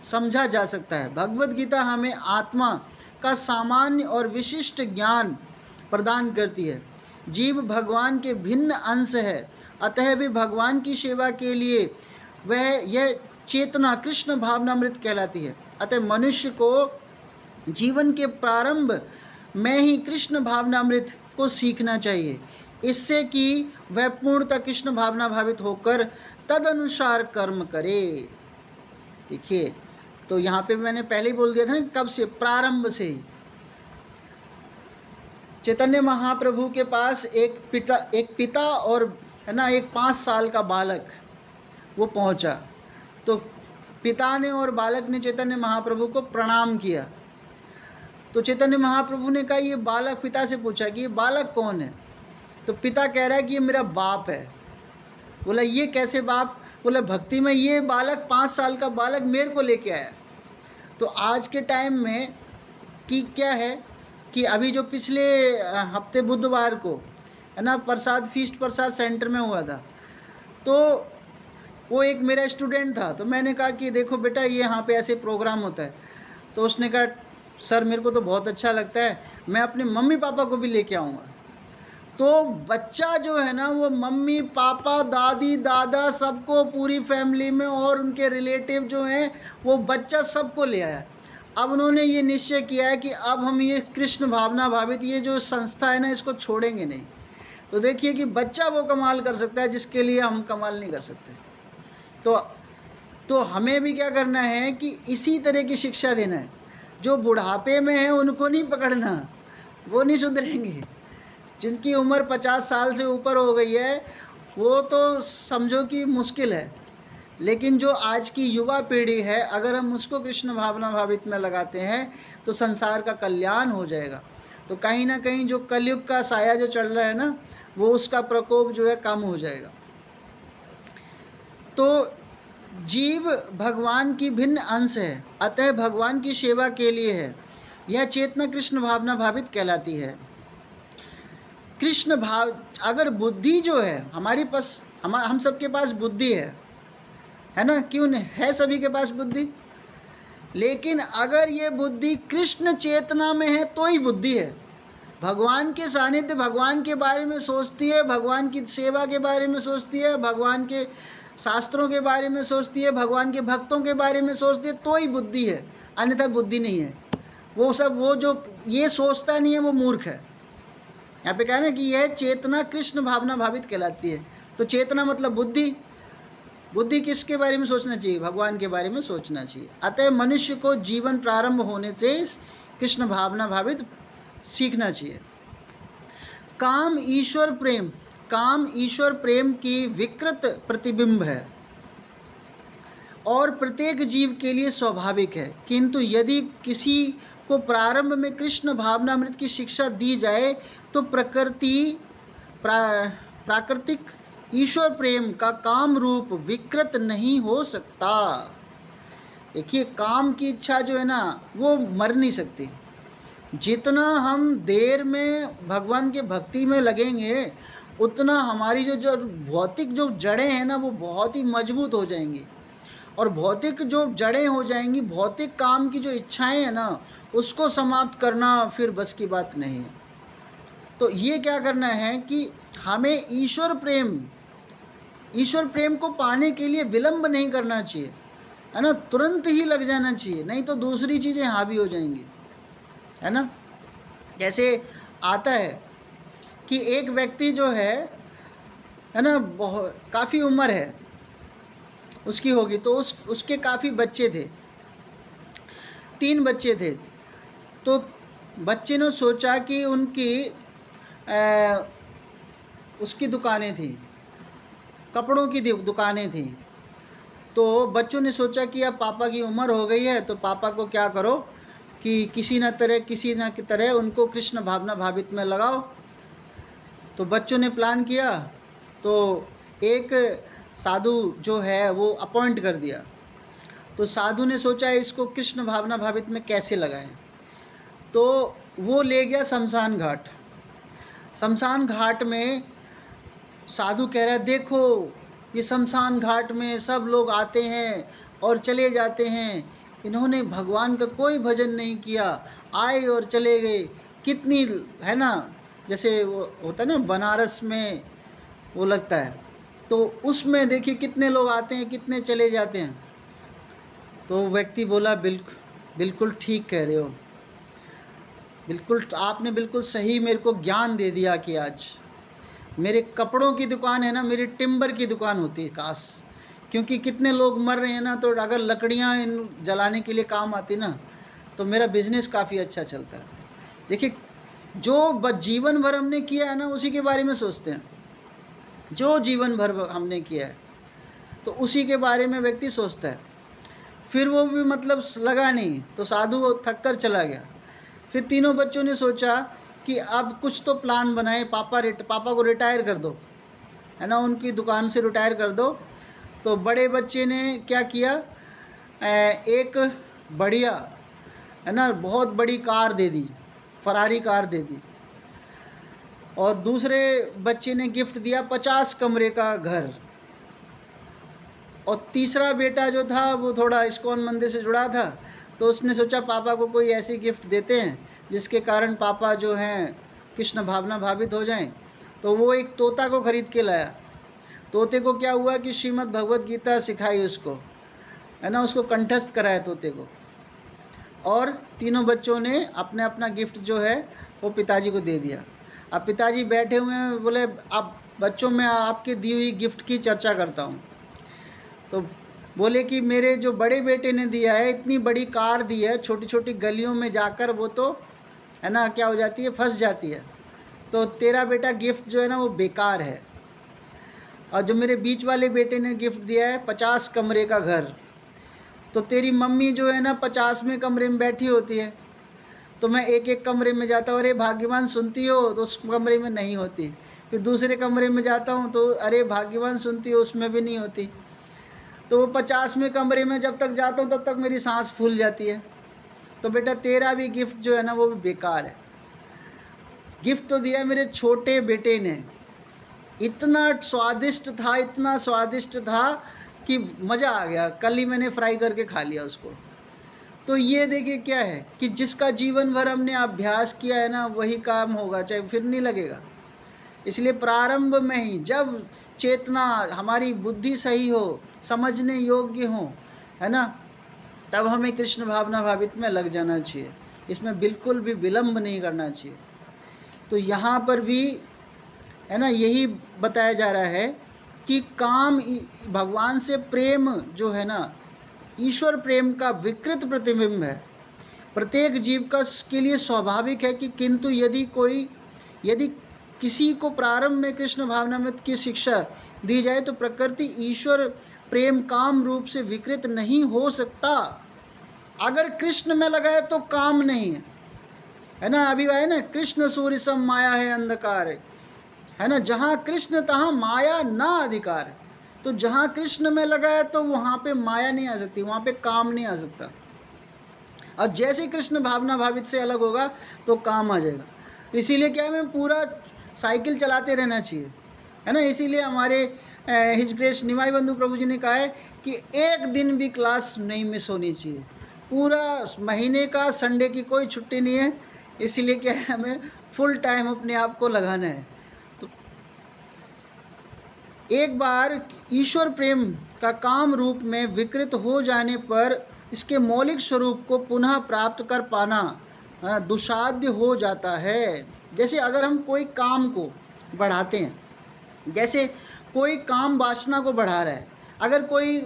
Speaker 1: समझा जा सकता है। भगवत गीता हमें आत्मा का सामान्य और विशिष्ट ज्ञान प्रदान करती है। जीव भगवान के भिन्न अंश है, अतः भी भगवान की सेवा के लिए यह चेतना कृष्ण भावनामृत कहलाती है। अतः मनुष्य को जीवन के प्रारंभ में ही कृष्ण भावनामृत को सीखना चाहिए, इससे कि वह पूर्णतः कृष्ण भावना भावित होकर तदनुसार कर्म करे। देखिए तो यहाँ पे मैंने पहले ही बोल दिया था ना, कब से, प्रारंभ से ही। चैतन्य महाप्रभु के पास एक पिता और है ना एक 5 साल का बालक वो पहुंचा। तो पिता ने और बालक ने चैतन्य महाप्रभु को प्रणाम किया। तो चैतन्य महाप्रभु ने कहा, ये बालक, पिता से पूछा कि ये बालक कौन है? तो पिता कह रहा है कि ये मेरा बाप है। बोला, ये कैसे बाप? बोला, भक्ति में ये बालक, 5 साल का बालक मेरे को लेके आया। तो आज के टाइम में कि क्या है कि अभी जो पिछले हफ्ते बुधवार को है ना प्रसाद फीस्ट प्रसाद सेंटर में हुआ था, तो वो एक मेरा स्टूडेंट था। तो मैंने कहा कि देखो बेटा, ये यहाँ पे ऐसे प्रोग्राम होता है। तो उसने कहा, सर मेरे को तो बहुत अच्छा लगता है, मैं अपने मम्मी पापा को भी लेके आऊँगा। तो बच्चा जो है ना वो मम्मी पापा दादी दादा सबको, पूरी फैमिली में और उनके रिलेटिव जो हैं वो बच्चा सबको ले आया। अब उन्होंने ये निश्चय किया है कि अब हम ये कृष्ण भावना भावित ये जो संस्था है ना इसको छोड़ेंगे नहीं। तो देखिए कि बच्चा वो कमाल कर सकता है जिसके लिए हम कमाल नहीं कर सकते। तो हमें भी क्या करना है कि इसी तरह की शिक्षा देना है। जो बुढ़ापे में है उनको नहीं पकड़ना, वो नहीं सुधरेंगे। जिनकी उम्र 50 साल से ऊपर हो गई है वो तो समझो कि मुश्किल है, लेकिन जो आज की युवा पीढ़ी है अगर हम उसको कृष्ण भावना भावित में लगाते हैं तो संसार का कल्याण हो जाएगा। तो कहीं ना कहीं जो कलयुग का साया जो चल रहा है ना वो उसका प्रकोप जो है कम हो जाएगा। तो जीव भगवान की भिन्न अंश है, अतः भगवान की सेवा के लिए है। यह चेतना कृष्ण भावना भावित कहलाती है। कृष्ण भाव, अगर बुद्धि जो है हमारी पास, हम सबके पास बुद्धि है ना, क्यों नहीं है, सभी के पास बुद्धि। लेकिन अगर ये बुद्धि कृष्ण चेतना में है तो ही बुद्धि है। भगवान के सानिध्य, भगवान के बारे में सोचती है, भगवान की सेवा के बारे में सोचती है, भगवान के शास्त्रों के बारे में सोचती है, भगवान के भक्तों के बारे में सोचती है, तो ही बुद्धि है, अन्यथा बुद्धि नहीं है। वो जो ये सोचता नहीं है वो मूर्ख है। यहाँ पे कहना है कि यह चेतना कृष्ण भावना भावित कहलाती है। तो चेतना मतलब बुद्धि। बुद्धि किसके बारे में सोचना चाहिए? भगवान के बारे में सोचना चाहिए। अतः मनुष्य को जीवन प्रारंभ होने से कृष्ण भावना भावित सीखना चाहिए। काम ईश्वर प्रेम, काम ईश्वर प्रेम की विकृत प्रतिबिंब है और प्रत्येक जीव के लिए स्वाभाविक है। किंतु यदि किसी को प्रारंभ में कृष्ण भावनामृत की शिक्षा दी जाए तो प्राकृतिक ईश्वर प्रेम का काम रूप विकृत नहीं हो सकता। देखिए, काम की इच्छा जो है ना वो मर नहीं सकती। जितना हम देर में भगवान के भक्ति में लगेंगे उतना हमारी जो भौतिक जो जड़ें हैं ना वो बहुत ही मजबूत हो जाएंगी। और भौतिक जो जड़ें हो जाएंगी, भौतिक काम की जो इच्छाएं हैं ना उसको समाप्त करना फिर बस की बात नहीं है। तो ये क्या करना है कि हमें ईश्वर प्रेम को पाने के लिए विलंब नहीं करना चाहिए, है ना, तुरंत ही लग जाना चाहिए, नहीं तो दूसरी चीज़ें हावी हो जाएंगी, है ना। जैसे आता है कि एक व्यक्ति जो है ना, बहुत काफ़ी उम्र है उसकी होगी, तो उसके काफ़ी बच्चे थे, 3 बच्चे थे। तो बच्चे ने सोचा कि उसकी दुकानें थी, कपड़ों की दुकानें थी। तो बच्चों ने सोचा कि अब पापा की उम्र हो गई है तो पापा को क्या करो कि किसी न तरह उनको कृष्ण भावना भावित में लगाओ। तो बच्चों ने प्लान किया, तो एक साधु जो है वो अपॉइंट कर दिया। तो साधु ने सोचा इसको कृष्ण भावना भावित में कैसे लगाएं। तो वो ले गया शमशान घाट। शमशान घाट में साधु कह रहा है, देखो ये शमशान घाट में सब लोग आते हैं और चले जाते हैं, इन्होंने भगवान का कोई भजन नहीं किया, आए और चले गए। कितनी, है ना, जैसे वो होता है ना बनारस में वो लगता है, तो उसमें देखिए कितने लोग आते हैं, कितने चले जाते हैं। तो व्यक्ति बोला, बिल्कुल ठीक कह रहे हो, बिल्कुल आपने बिल्कुल सही मेरे को ज्ञान दे दिया कि आज मेरे कपड़ों की दुकान है ना, मेरी टिम्बर की दुकान होती है काश, क्योंकि कितने लोग मर रहे हैं ना, तो अगर लकड़ियाँ जलाने के लिए काम आती ना तो मेरा बिज़नेस काफ़ी अच्छा चलता है। देखिए जो जीवन भर हमने किया है ना उसी के बारे में सोचते हैं, जो जीवन भर हमने किया है तो उसी के बारे में व्यक्ति सोचता है। फिर वो भी मतलब लगा नहीं तो साधु थक कर चला गया। फिर तीनों बच्चों ने सोचा कि अब कुछ तो प्लान बनाए, पापा को रिटायर कर दो, है ना, उनकी दुकान से रिटायर कर दो। तो बड़े बच्चे ने क्या किया, एक बढ़िया, है ना, बहुत बड़ी कार दे दी, फरारी कार दे दी। और दूसरे बच्चे ने गिफ्ट दिया 50 कमरे का घर। और तीसरा बेटा जो था वो थोड़ा इस्कॉन मंदिर से जुड़ा था, तो उसने सोचा पापा को कोई ऐसी गिफ्ट देते हैं जिसके कारण पापा जो हैं कृष्ण भावना भावित हो जाएं। तो वो एक तोता को खरीद के लाया। तोते को क्या हुआ कि श्रीमद् भगवत गीता सिखाई उसको, है ना, उसको कंठस्थ कराया तोते को। और तीनों बच्चों ने अपने अपना गिफ्ट जो है वो पिताजी को दे दिया। अब पिताजी बैठे हुए हैं, बोले अब बच्चों में आपके दी हुई गिफ्ट की चर्चा करता हूँ। तो बोले कि मेरे जो बड़े बेटे ने दिया है, इतनी बड़ी कार दी है, छोटी छोटी गलियों में जाकर वो तो, है ना, क्या हो जाती है, फंस जाती है। तो तेरा बेटा गिफ्ट जो है ना वो बेकार है। और जो मेरे बीच वाले बेटे ने गिफ्ट दिया है 50 कमरे का घर, तो तेरी मम्मी जो है ना 50वें कमरे में बैठी होती है, तो मैं एक एक कमरे में जाता हूँ, अरे भाग्यवान सुनती हो, तो उस कमरे में नहीं होती। फिर दूसरे कमरे में जाता हूँ तो अरे भाग्यवान सुनती हो, उसमें भी नहीं होती। तो वो 50वें कमरे में जब तक जाता हूँ तब तक मेरी सांस फूल जाती है। तो बेटा तेरा भी गिफ्ट जो है ना वो भी बेकार है। गिफ्ट तो दिया मेरे छोटे बेटे ने, इतना स्वादिष्ट था, इतना स्वादिष्ट था कि मज़ा आ गया। कल ही मैंने फ्राई करके खा लिया उसको। तो ये देखिए क्या है कि जिसका जीवन भर हमने अभ्यास किया है ना वही काम होगा, चाहे फिर नहीं लगेगा। इसलिए प्रारंभ में ही जब चेतना हमारी बुद्धि सही हो, समझने योग्य हो, है ना, तब हमें कृष्ण भावना भावित में लग जाना चाहिए। इसमें बिल्कुल भी विलंब नहीं करना चाहिए। तो यहाँ पर भी, है ना, यही बताया जा रहा है कि काम भगवान से प्रेम जो है ना, ईश्वर प्रेम का विकृत प्रतिबिंब है। प्रत्येक जीव का के लिए स्वाभाविक है कि किंतु यदि किसी को प्रारंभ में कृष्ण भावनामृत की शिक्षा दी जाए तो प्रकृति ईश्वर प्रेम काम रूप से विकृत नहीं हो सकता। अगर कृष्ण में लगा है तो काम नहीं है ना। अभी है ना, कृष्ण सूर्य सम माया है अंधकार है ना, जहाँ कृष्ण तहाँ माया ना अधिकार। तो जहाँ कृष्ण में लगा है तो वहाँ पे माया नहीं आ सकती, वहाँ पे काम नहीं आ सकता। और जैसे ही कृष्ण भावना भावित से अलग होगा तो काम आ जाएगा। इसीलिए क्या हमें पूरा साइकिल चलाते रहना चाहिए, है ना। इसीलिए हमारे हिज ग्रेस निमाई बंधु प्रभु जी ने कहा है कि एक दिन भी क्लास नहीं मिस होनी चाहिए। पूरा महीने का संडे की कोई छुट्टी नहीं है। इसीलिए क्या है, हमें फुल टाइम अपने आप को लगाना है। तो एक बार ईश्वर प्रेम का काम रूप में विकृत हो जाने पर इसके मौलिक स्वरूप को पुनः प्राप्त कर पाना दुसाध्य हो जाता है। जैसे अगर हम कोई काम को बढ़ाते हैं, जैसे कोई काम वासना को बढ़ा रहा है। अगर कोई,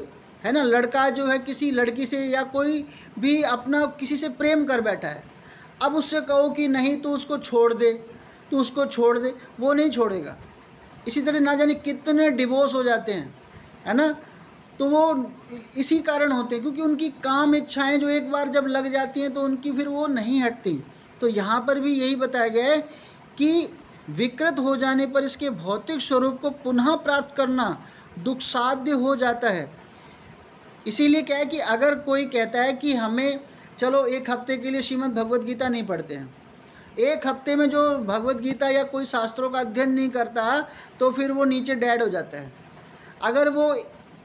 Speaker 1: है ना, लड़का जो है किसी लड़की से या कोई भी अपना किसी से प्रेम कर बैठा है, अब उससे कहो कि नहीं तो उसको छोड़ दे, तो उसको छोड़ दे, वो नहीं छोड़ेगा। इसी तरह ना जाने कितने डिवोर्स हो जाते हैं, है ना। तो वो इसी कारण होते हैं क्योंकि उनकी काम इच्छाएं जो एक बार जब लग जाती हैं तो उनकी फिर वो नहीं हटती। तो यहाँ पर भी यही बताया गया है कि विकृत हो जाने पर इसके भौतिक स्वरूप को पुनः प्राप्त करना दुस्साध्य हो जाता है। इसीलिए क्या है कि अगर कोई कहता है कि हमें चलो एक हफ्ते के लिए श्रीमद् भगवत गीता नहीं पढ़ते हैं, एक हफ्ते में जो भगवत गीता या कोई शास्त्रों का अध्ययन नहीं करता तो फिर वो नीचे डेड हो जाता है। अगर वो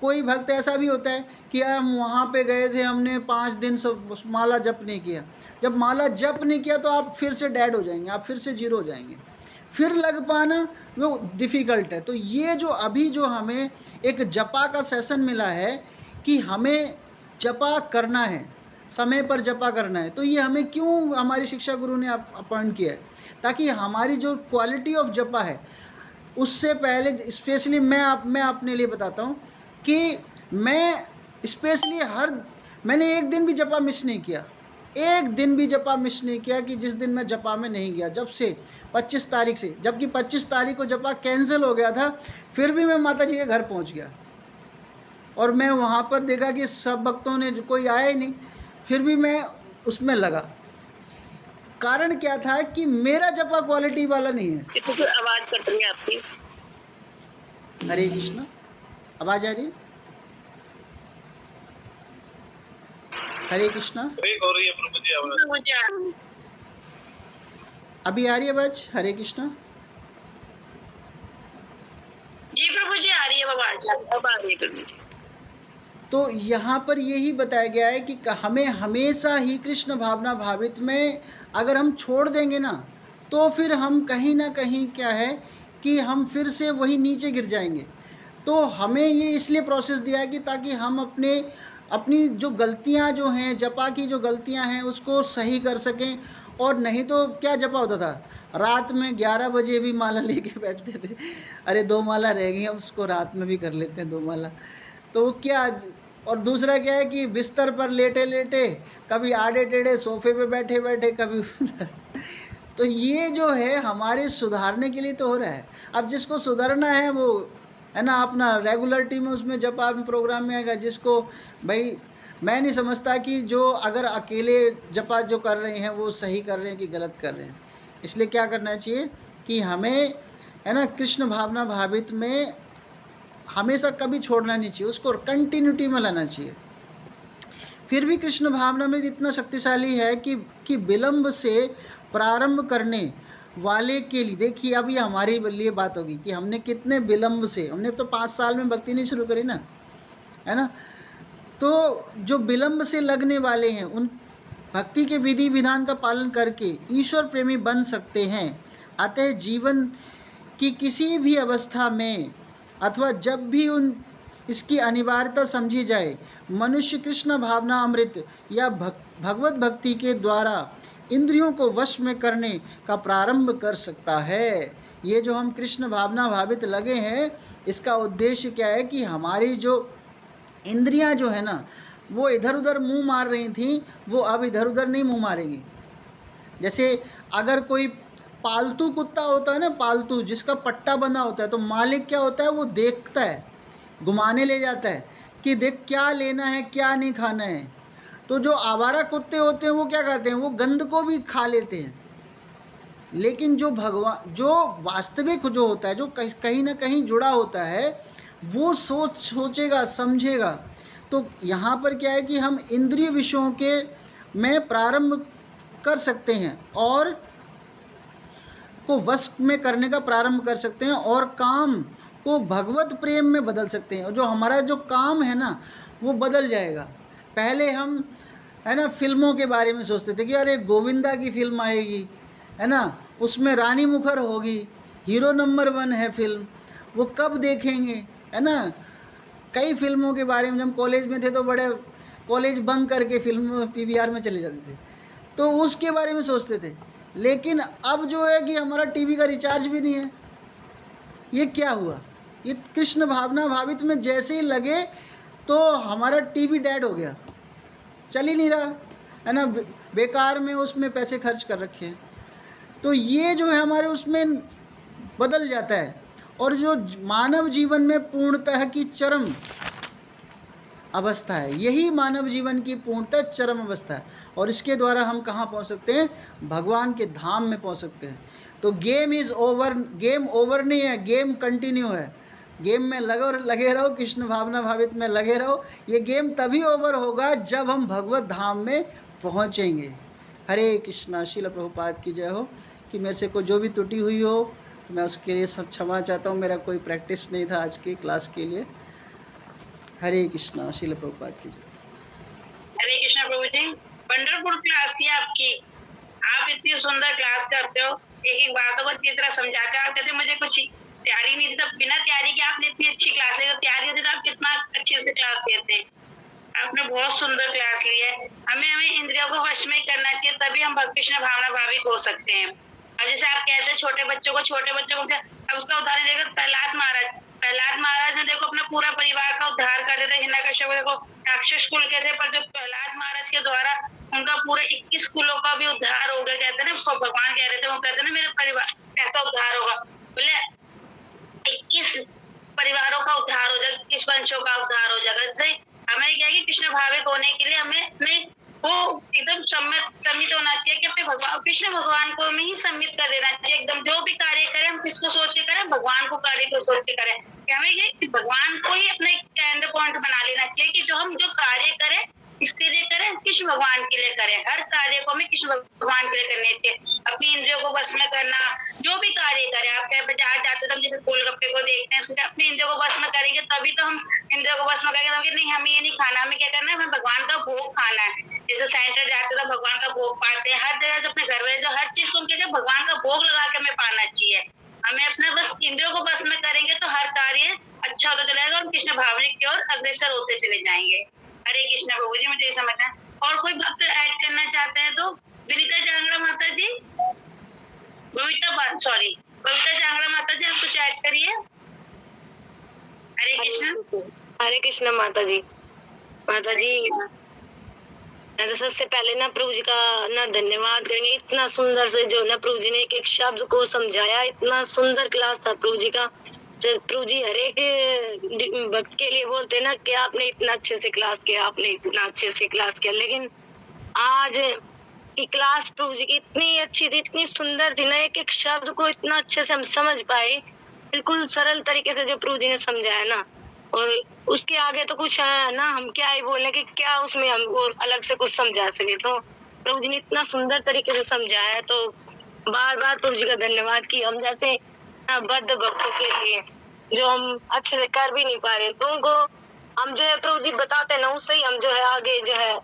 Speaker 1: कोई भक्त ऐसा भी होता है कि यार हम वहाँ पे गए थे, हमने 5 दिन सब माला जप नहीं किया। जब माला जप नहीं किया तो आप फिर से डेड हो जाएंगे, आप फिर से जीरो हो जाएंगे, फिर लग पाना वो डिफ़िकल्ट है। तो ये जो अभी जो हमें एक जपा का सेशन मिला है कि हमें जपा करना है, समय पर जपा करना है, तो ये हमें क्यों हमारी शिक्षा गुरु ने अपॉइंट किया है, ताकि हमारी जो क्वालिटी ऑफ जपा है उससे पहले स्पेशली मैं अपने लिए बताता हूँ कि मैं स्पेशली मैंने एक दिन भी जपा मिस नहीं किया, एक दिन भी जपा मिस नहीं किया कि जिस दिन मैं जपा में नहीं गया, जब से 25 तारीख से, जबकि 25 तारीख को जपा कैंसिल हो गया था, फिर भी मैं माता जी के घर पहुंच गया और मैं वहाँ पर देखा कि सब भक्तों ने, कोई आया ही नहीं, फिर भी मैं उसमें लगा। कारण क्या था कि मेरा जपा क्वालिटी वाला नहीं है।
Speaker 2: तो आवाज कट रही है आपकी।
Speaker 1: हरे कृष्णा, आवाज आ रही है? हरे कृष्णा,
Speaker 2: हो रही है प्रभु जी आवाज।
Speaker 1: अभी आ रही है आवाज? हरे कृष्णा
Speaker 2: जी प्रभु जी आ रही है आवाज, अब आ रही है प्रभु जी।
Speaker 1: तो यहाँ पर यही बताया गया है कि हमें हमेशा ही कृष्ण भावना भावित में अगर हम छोड़ देंगे ना, तो फिर हम कहीं ना कहीं क्या है कि हम फिर से वही नीचे गिर जाएंगे। तो हमें ये इसलिए प्रोसेस दिया है कि ताकि हम अपनी जो गलतियाँ जो हैं, जपा की जो गलतियाँ हैं, उसको सही कर सकें। और नहीं तो क्या जपा होता था, रात में 11 बजे भी माला लेके बैठते थे, अरे 2 माला रह गई, अब उसको रात में भी कर लेते हैं 2 माला। तो क्या, और दूसरा क्या है कि बिस्तर पर लेटे लेटे, कभी आड़े टेढ़े सोफे पे बैठे बैठे, कभी उधर। तो ये जो है हमारे सुधारने के लिए तो हो रहा है। अब जिसको सुधरना है वो है ना अपना रेगुलरिटी में उसमें जब आप प्रोग्राम में आएगा, जिसको भाई मैं नहीं समझता कि जो अगर अकेले जपा जो कर रहे हैं वो सही कर रहे हैं कि गलत कर रहे हैं। इसलिए क्या करना चाहिए कि हमें है ना कृष्ण भावना भावित में हमेशा कभी छोड़ना नहीं चाहिए, उसको कंटिन्यूटी में लाना चाहिए। फिर भी कृष्ण भावना में इतना शक्तिशाली है कि विलंब से प्रारंभ करने वाले के लिए, देखिए अब ये हमारे लिए बात होगी कि हमने कितने विलंब से, हमने तो 5 साल में भक्ति नहीं शुरू करी ना, है ना। तो जो विलंब से लगने वाले हैं उन भक्ति के विधि विधान का पालन करके ईश्वर प्रेमी बन सकते हैं। अतः जीवन की किसी भी अवस्था में अथवा जब भी इसकी अनिवार्यता समझी जाए, मनुष्य कृष्ण भावना अमृत या भगवत भक्ति के द्वारा इंद्रियों को वश में करने का प्रारंभ कर सकता है। ये जो हम कृष्ण भावना भावित लगे हैं, इसका उद्देश्य क्या है कि हमारी जो इंद्रियां जो है ना, वो इधर उधर मुंह मार रही थी, वो अब इधर उधर नहीं मुंह मारेगी। जैसे अगर कोई पालतू कुत्ता होता है ना, पालतू जिसका पट्टा बंधा होता है, तो मालिक क्या होता है, वो देखता है, घुमाने ले जाता है कि देख क्या लेना है क्या नहीं खाना है। तो जो आवारा कुत्ते होते हैं वो क्या करते हैं, वो गंद को भी खा लेते हैं। लेकिन जो भगवान, जो वास्तविक जो होता है, जो कहीं ना कहीं जुड़ा होता है, वो सोचेगा समझेगा। तो यहाँ पर क्या है कि हम इंद्रिय विषयों के में प्रारंभ कर सकते हैं और को वश में करने का प्रारंभ कर सकते हैं और काम को भगवत प्रेम में बदल सकते हैं। जो हमारा जो काम है ना, वो बदल जाएगा। पहले हम है ना फिल्मों के बारे में सोचते थे कि अरे गोविंदा की फिल्म आएगी, है ना, उसमें रानी मुखर होगी, हीरो नंबर 1 है फिल्म, वो कब देखेंगे, है ना। कई फिल्मों के बारे में, जब कॉलेज में थे तो बड़े कॉलेज बंक करके फिल्म पीवीआर में चले जाते थे, तो उसके बारे में सोचते थे। लेकिन अब जो है कि हमारा टीवी का रिचार्ज भी नहीं है। ये क्या हुआ, ये कृष्ण भावना भावित में जैसे ही लगे तो हमारा टीवी डेड हो गया, चल ही नहीं रहा, है ना, बेकार में उसमें पैसे खर्च कर रखे हैं। तो ये जो है हमारे उसमें बदल जाता है। और जो मानव जीवन में पूर्णतः की चरम अवस्था है, यही मानव जीवन की पूर्णतः चरम अवस्था है। और इसके द्वारा हम कहाँ पहुँच सकते हैं, भगवान के धाम में पहुँच सकते हैं। तो game is over, game over नहीं है, गेम कंटिन्यू है। गेम में लगे रहो, कृष्ण भावना भावित में लगे रहो। ये गेम तभी ओवर होगा जब हम भगवत धाम में पहुँचेंगे। हरे कृष्णा। श्रील प्रभुपाद की जय हो। कि मेरे से कोई जो भी त्रुटि हुई हो तो मैं उसके लिए सब क्षमा चाहता हूँ। मेरा कोई प्रैक्टिस नहीं था आज की क्लास के लिए। हरे कृष्णा। श्रील प्रभुपाद की जय।
Speaker 2: हरे कृष्णा प्रभु जी। वंडरफुल क्लास थी आपकी, आप इतनी सुंदर क्लास करते हो, एक एक बातों को इतनी तरह समझाते हो। आप कहते मुझे कुछ तैयारी नहीं थी, तो बिना तैयारी के आपने इतनी अच्छी क्लास ली। तैयारी होती तो आप कितना अच्छे से क्लास लेते। आपने बहुत सुंदर क्लास ली है। हमें इंद्रियों को वश में करना चाहिए, तभी हम कृष्ण भावना भाविक हो सकते हैं। अब जैसे आप कहते हैं छोटे बच्चों को अब उसका उदाहरण देखो, प्रहलाद महाराज ने देखो अपना पूरा परिवार का उद्धार कर दिया था। हिरण्यकश्यप को देखो राक्षस कुल के थे, पर जो प्रहलाद महाराज के द्वारा उनका पूरा 21 स्कूलों का भी उद्धार हो गया। कहते हैं ना भगवान कह रहे थे, वो कहते हैं ना मेरे परिवार ऐसा उद्धार होगा, बोले 21 परिवारों का उद्धार हो जाएगा, 21 वंशों का उद्धार हो जाएगा। जैसे हमें क्या है कि कृष्ण भाविक होने के लिए हमें अपने वो एकदम सम्मित होना चाहिए कि अपने भगवान कृष्ण भगवान को में ही सम्मित कर देना चाहिए। एकदम जो भी कार्य करें हम किसको सोच के करें, भगवान को कार्य को सोच के करें। कि हमें ये कि भगवान को ही अपना एक एंड पॉइंट बना लेना चाहिए कि जो हम जो कार्य करें इसके लिए करें, कृष्ण भगवान के लिए करें। हर कार्य को हमें कृष्ण भगवान के लिए करने चाहिए। अपनी इंद्रियों को वश में करना, जो भी कार्य करें, आप कहीं बाजार जाते हो तो हम जैसे गोलगप्पे को देखते हैं, उसके अपने इंद्रियों को वश में करेंगे तभी तो हम इंद्रियों को वश में करेंगे। तो नहीं हमें ये नहीं खाना, हमें क्या करना है, हमें भगवान का भोग खाना है। जैसे सेंटर जाते तो भगवान का भोग पाते हैं, हर जगह जो अपने घर में जो हर चीज को क्या भगवान का भोग लगा के हमें पाना चाहिए। हमें अपने बस इंद्रियों को बस में करेंगे तो हर कार्य अच्छा होता चलेगा और कृष्ण भावना की ओर अग्रसर होते चले जाएंगे। हरे कृष्ण प्रभु जी, मुझे ये समझना है। और कोई भक्त ऐड करना चाहते हैं तो विनीता जांगड़ा माता जी, बबीता जांगड़ा माता जी, आप कुछ ऐड करिए। हरे कृष्ण।
Speaker 3: हरे कृष्ण माता जी। माता जी, मैं तो सबसे पहले ना प्रभु जी का ना धन्यवाद करेंगे। इतना सुंदर से जो ना प्रभु जी ने एक एक शब्द को समझाया, इतना सुंदर क्लास था प्रभु जी का। जब प्रभु जी हर एक भक्त के लिए बोलते ना कि आपने इतना अच्छे से क्लास किया, आपने इतना अच्छे से क्लास किया, लेकिन आज की क्लास प्रभु जी की इतनी अच्छी थी, इतनी सुंदर थी ना, एक एक शब्द को इतना अच्छे से हम समझ पाए, बिल्कुल सरल तरीके से जो प्रभु जी ने समझाया ना। और उसके आगे तो कुछ है ना, हम क्या ही बोले कि क्या उसमें हम और अलग से कुछ समझा सके। तो प्रभु जी ने इतना सुंदर तरीके से समझाया, तो बार बार प्रभु जी का धन्यवाद कि हम जैसे बद्ध भक्तों के लिए जो हम अच्छे से कर भी नहीं पा रहे, तो उनको हम जो है प्रभु जी बताते हैं ना, उससे ही हम जो है आगे जो है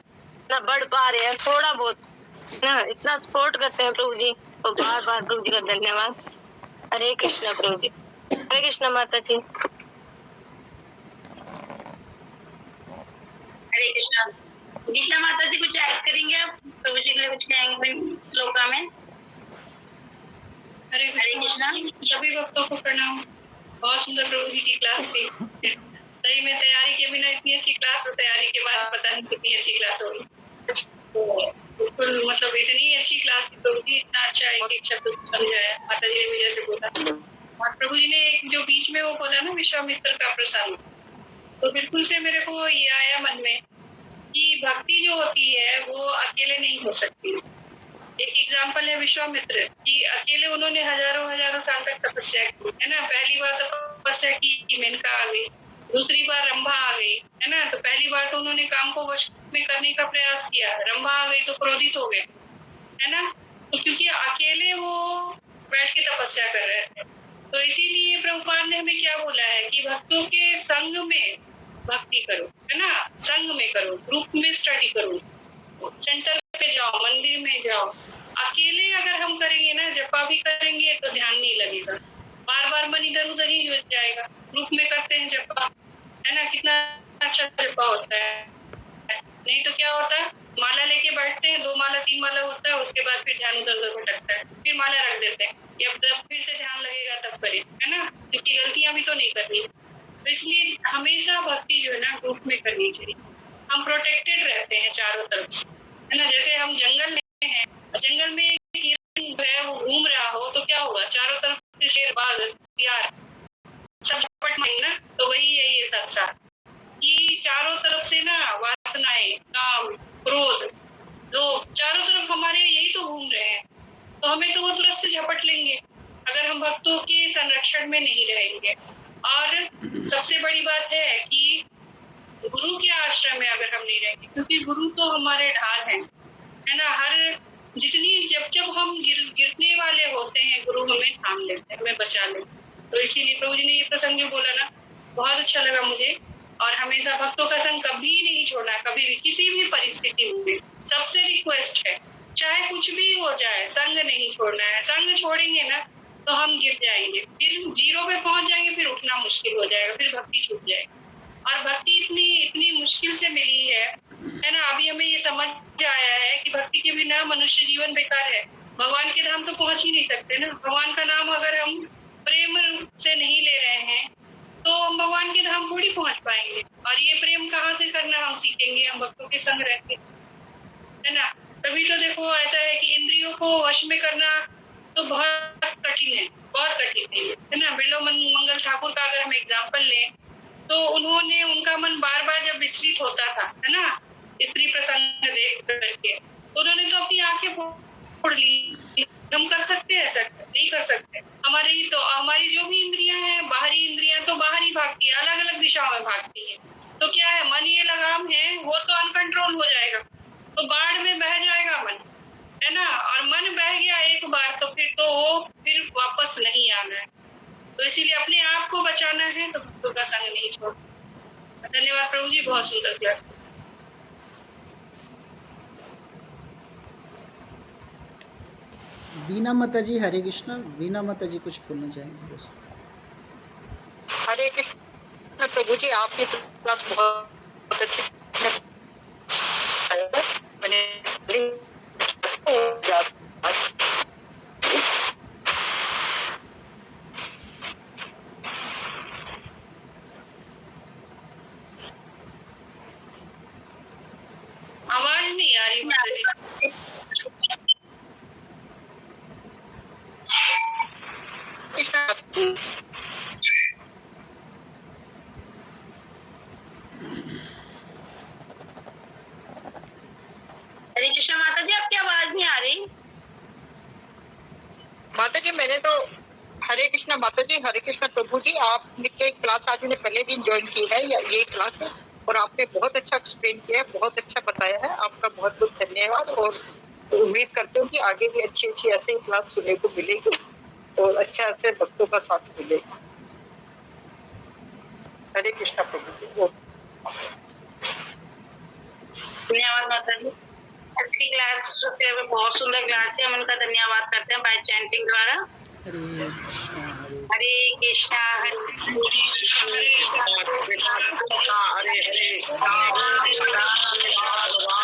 Speaker 3: ना बढ़ पा रहे हैं। थोड़ा बहुत ना इतना सपोर्ट करते हैं प्रभु जी, तो बार बार प्रभु जी का धन्यवाद। हरे कृष्णा प्रभु जी। हरे कृष्णा माता जी।
Speaker 2: हरे कृष्ण। गीता माता जी कुछ ऐड करेंगे आप, प्रभु जी के लिए कुछ कहेंगे श्लोका में।
Speaker 4: हरे कृष्णा। सभी भक्तों को प्रणाम। बहुत सुंदर प्रभु जी की क्लास थी। सही में तैयारी के बिना इतनी अच्छी क्लास और तैयारी के बाद पता नहीं कितनी अच्छी क्लास होगी। तो बिल्कुल मतलब इतनी अच्छी क्लास थी, प्रभु जी इतना अच्छा एक एक शब्द समझाया। माता जी ने भी जैसे बोला, और प्रभु जी ने एक जो बीच में वो बोला ना विश्वामित्र का प्रसाद, तो बिल्कुल से मेरे को ये आया मन में कि भक्ति जो होती है वो अकेले नहीं हो सकती। एक एग्जाम्पल है विश्वामित्र कि अकेले उन्होंने हजारों साल तक तपस्या की, है ना। पहली बार तपस्या की मेनका आ गई, दूसरी बार रंभा आ गई, है ना। तो पहली बार तो उन्होंने काम को वश में करने का प्रयास किया, रंभा आ गई तो क्रोधित हो गए, है ना। तो क्योंकि अकेले वो बैठ के तपस्या कर रहे थे, तो इसीलिए प्रभुपाद ने हमें क्या बोला है कि भक्तों के संग में भक्ति करो, है ना। संग में करो, ग्रुप में स्टडी करो, सेंटर पे जाओ, मंदिर में जाओ। अकेले अगर हम करेंगे ना, जपा भी करेंगे तो ध्यान नहीं लगेगा, बार बार मन इधर उधर ही हो जाएगा। ग्रुप में करते हैं जपा, है ना, कितना अच्छा जपा होता है। नहीं तो क्या होता है, माला लेके बैठते हैं, 2 माला 3 माला होता है, उसके बाद फिर ध्यान उधर उधर भटकता है, फिर माला रख देते हैं, जब फिर से ध्यान लगेगा तब करें, है ना, क्योंकि गलतियां भी तो नहीं करनी। तो इसलिए हमेशा भक्ति जो है ना ग्रुप में करनी चाहिए। हम प्रोटेक्टेड रहते हैं चारों तरफ से, है ना। जैसे हम जंगल में हैं, जंगल में एक हिरण जो है वो घूम रहा हो तो क्या होगा, चारों तरफ से शेर, बाघ, सियार सब झपट मारेंगे ना। तो वही है ये संसार कि चारों तरफ से ना वासनाएं, काम, क्रोध, लोभ, चारों तरफ हमारे यही तो घूम रहे हैं, तो हमें तो वो तुरंत से झपट लेंगे अगर हम भक्तों के संरक्षण में नहीं रहेंगे। और सबसे बड़ी बात है कि गुरु के आश्रम में अगर हम नहीं रहेंगे, क्योंकि गुरु तो हमारे ढाल हैं, है ना। हर जितनी जब हम गिरने वाले होते हैं, गुरु हमें थाम लेते हैं, हमें बचा लेते हैं। तो इसीलिए प्रभु जी ने ये प्रसंग जो बोला ना, बहुत अच्छा लगा मुझे। और हमेशा भक्तों का संग कभी नहीं छोड़ना, कभी भी, किसी भी परिस्थिति में। सबसे रिक्वेस्ट है, चाहे कुछ भी हो जाए, संग नहीं छोड़ना है। संग छोड़ेंगे ना तो हम गिर जाएंगे, फिर 0 पे पहुंच जाएंगे, फिर उठना मुश्किल हो जाएगा, फिर भक्ति छूट जाएगी। और भक्ति इतनी मुश्किल से मिली है ना। अभी हमें ये समझ आया है कि भक्ति के बिना मनुष्य जीवन बेकार है। भगवान के धाम तो पहुंच ही नहीं सकते ना। भगवान का नाम अगर हम प्रेम से नहीं ले रहे हैं तो हम भगवान के धाम थोड़ी पहुंच पाएंगे। और ये प्रेम कहाँ से करना हम सीखेंगे, हम भक्तों के संग रहते। है ना। तभी तो देखो ऐसा है कि इंद्रियों को वश में करना तो बहुत कठिन है, बहुत कठिन है ना। बिरलो मंगल ठाकुर का अगर हम एग्जाम्पल लें तो उन्होंने, उनका मन बार बार जब विचलित होता था, है ना, स्त्री प्रसंग देख करके, तो उन्होंने तो अपनी आंखें फोड़ ली। हम कर सकते हैं ऐसा? नहीं कर सकते। हमारी जो भी इंद्रियां हैं, बाहरी इंद्रियां तो बाहर ही भागती है, अलग अलग दिशाओं में भागती है। तो क्या है, मन ये लगाम है, वो तो अनकंट्रोल हो जाएगा, तो बाढ़ में बह जाएगा मन, है ना। और मन बह गया एक बार तो फिर वापस नहीं आना है। तो इसीलिए अपने आप को बचाना है तो भक्तों का संग नहीं छोड़ना। धन्यवाद प्रभु जी, बहुत सुंदर क्लास।
Speaker 1: वीना माता जी, हरे कृष्णा। वीना माता जी कुछ बोलना चाहेंगे बस।
Speaker 5: हरे कृष्ण प्रभु जी, आपकी क्लास बहुत अच्छी मैंने
Speaker 4: आवाज नहीं आ रही मुझे।
Speaker 2: हरे कृष्णा माता जी, आपकी आवाज नहीं आ रही।
Speaker 5: माता जी मैंने तो, हरे कृष्णा माता जी, हरे कृष्णा प्रभु जी, आपने क्लास आज मैंने पहले दिन ज्वाइन की है, या ये क्लास है, और आपने बहुत अच्छा एक्सप्लेन किया है, बहुत अच्छा बताया है, आपका बहुत बहुत धन्यवाद। और उम्मीद करते हूँ कि आगे भी अच्छी अच्छी ऐसे ही क्लास सुनने को मिलेगी और अच्छा ऐसे भक्तों का साथ मिलेगा। हरे कृष्णा प्रभु जी।
Speaker 2: धन्यवाद माता जी। आज की क्लास बहुत सुंदर क्लास थी, हम उनका धन्यवाद करते हैं बाय चैंटिंग द्वारा।
Speaker 1: हरे कृष्णा
Speaker 2: हरे कृष्णा हरे
Speaker 5: हरे हरे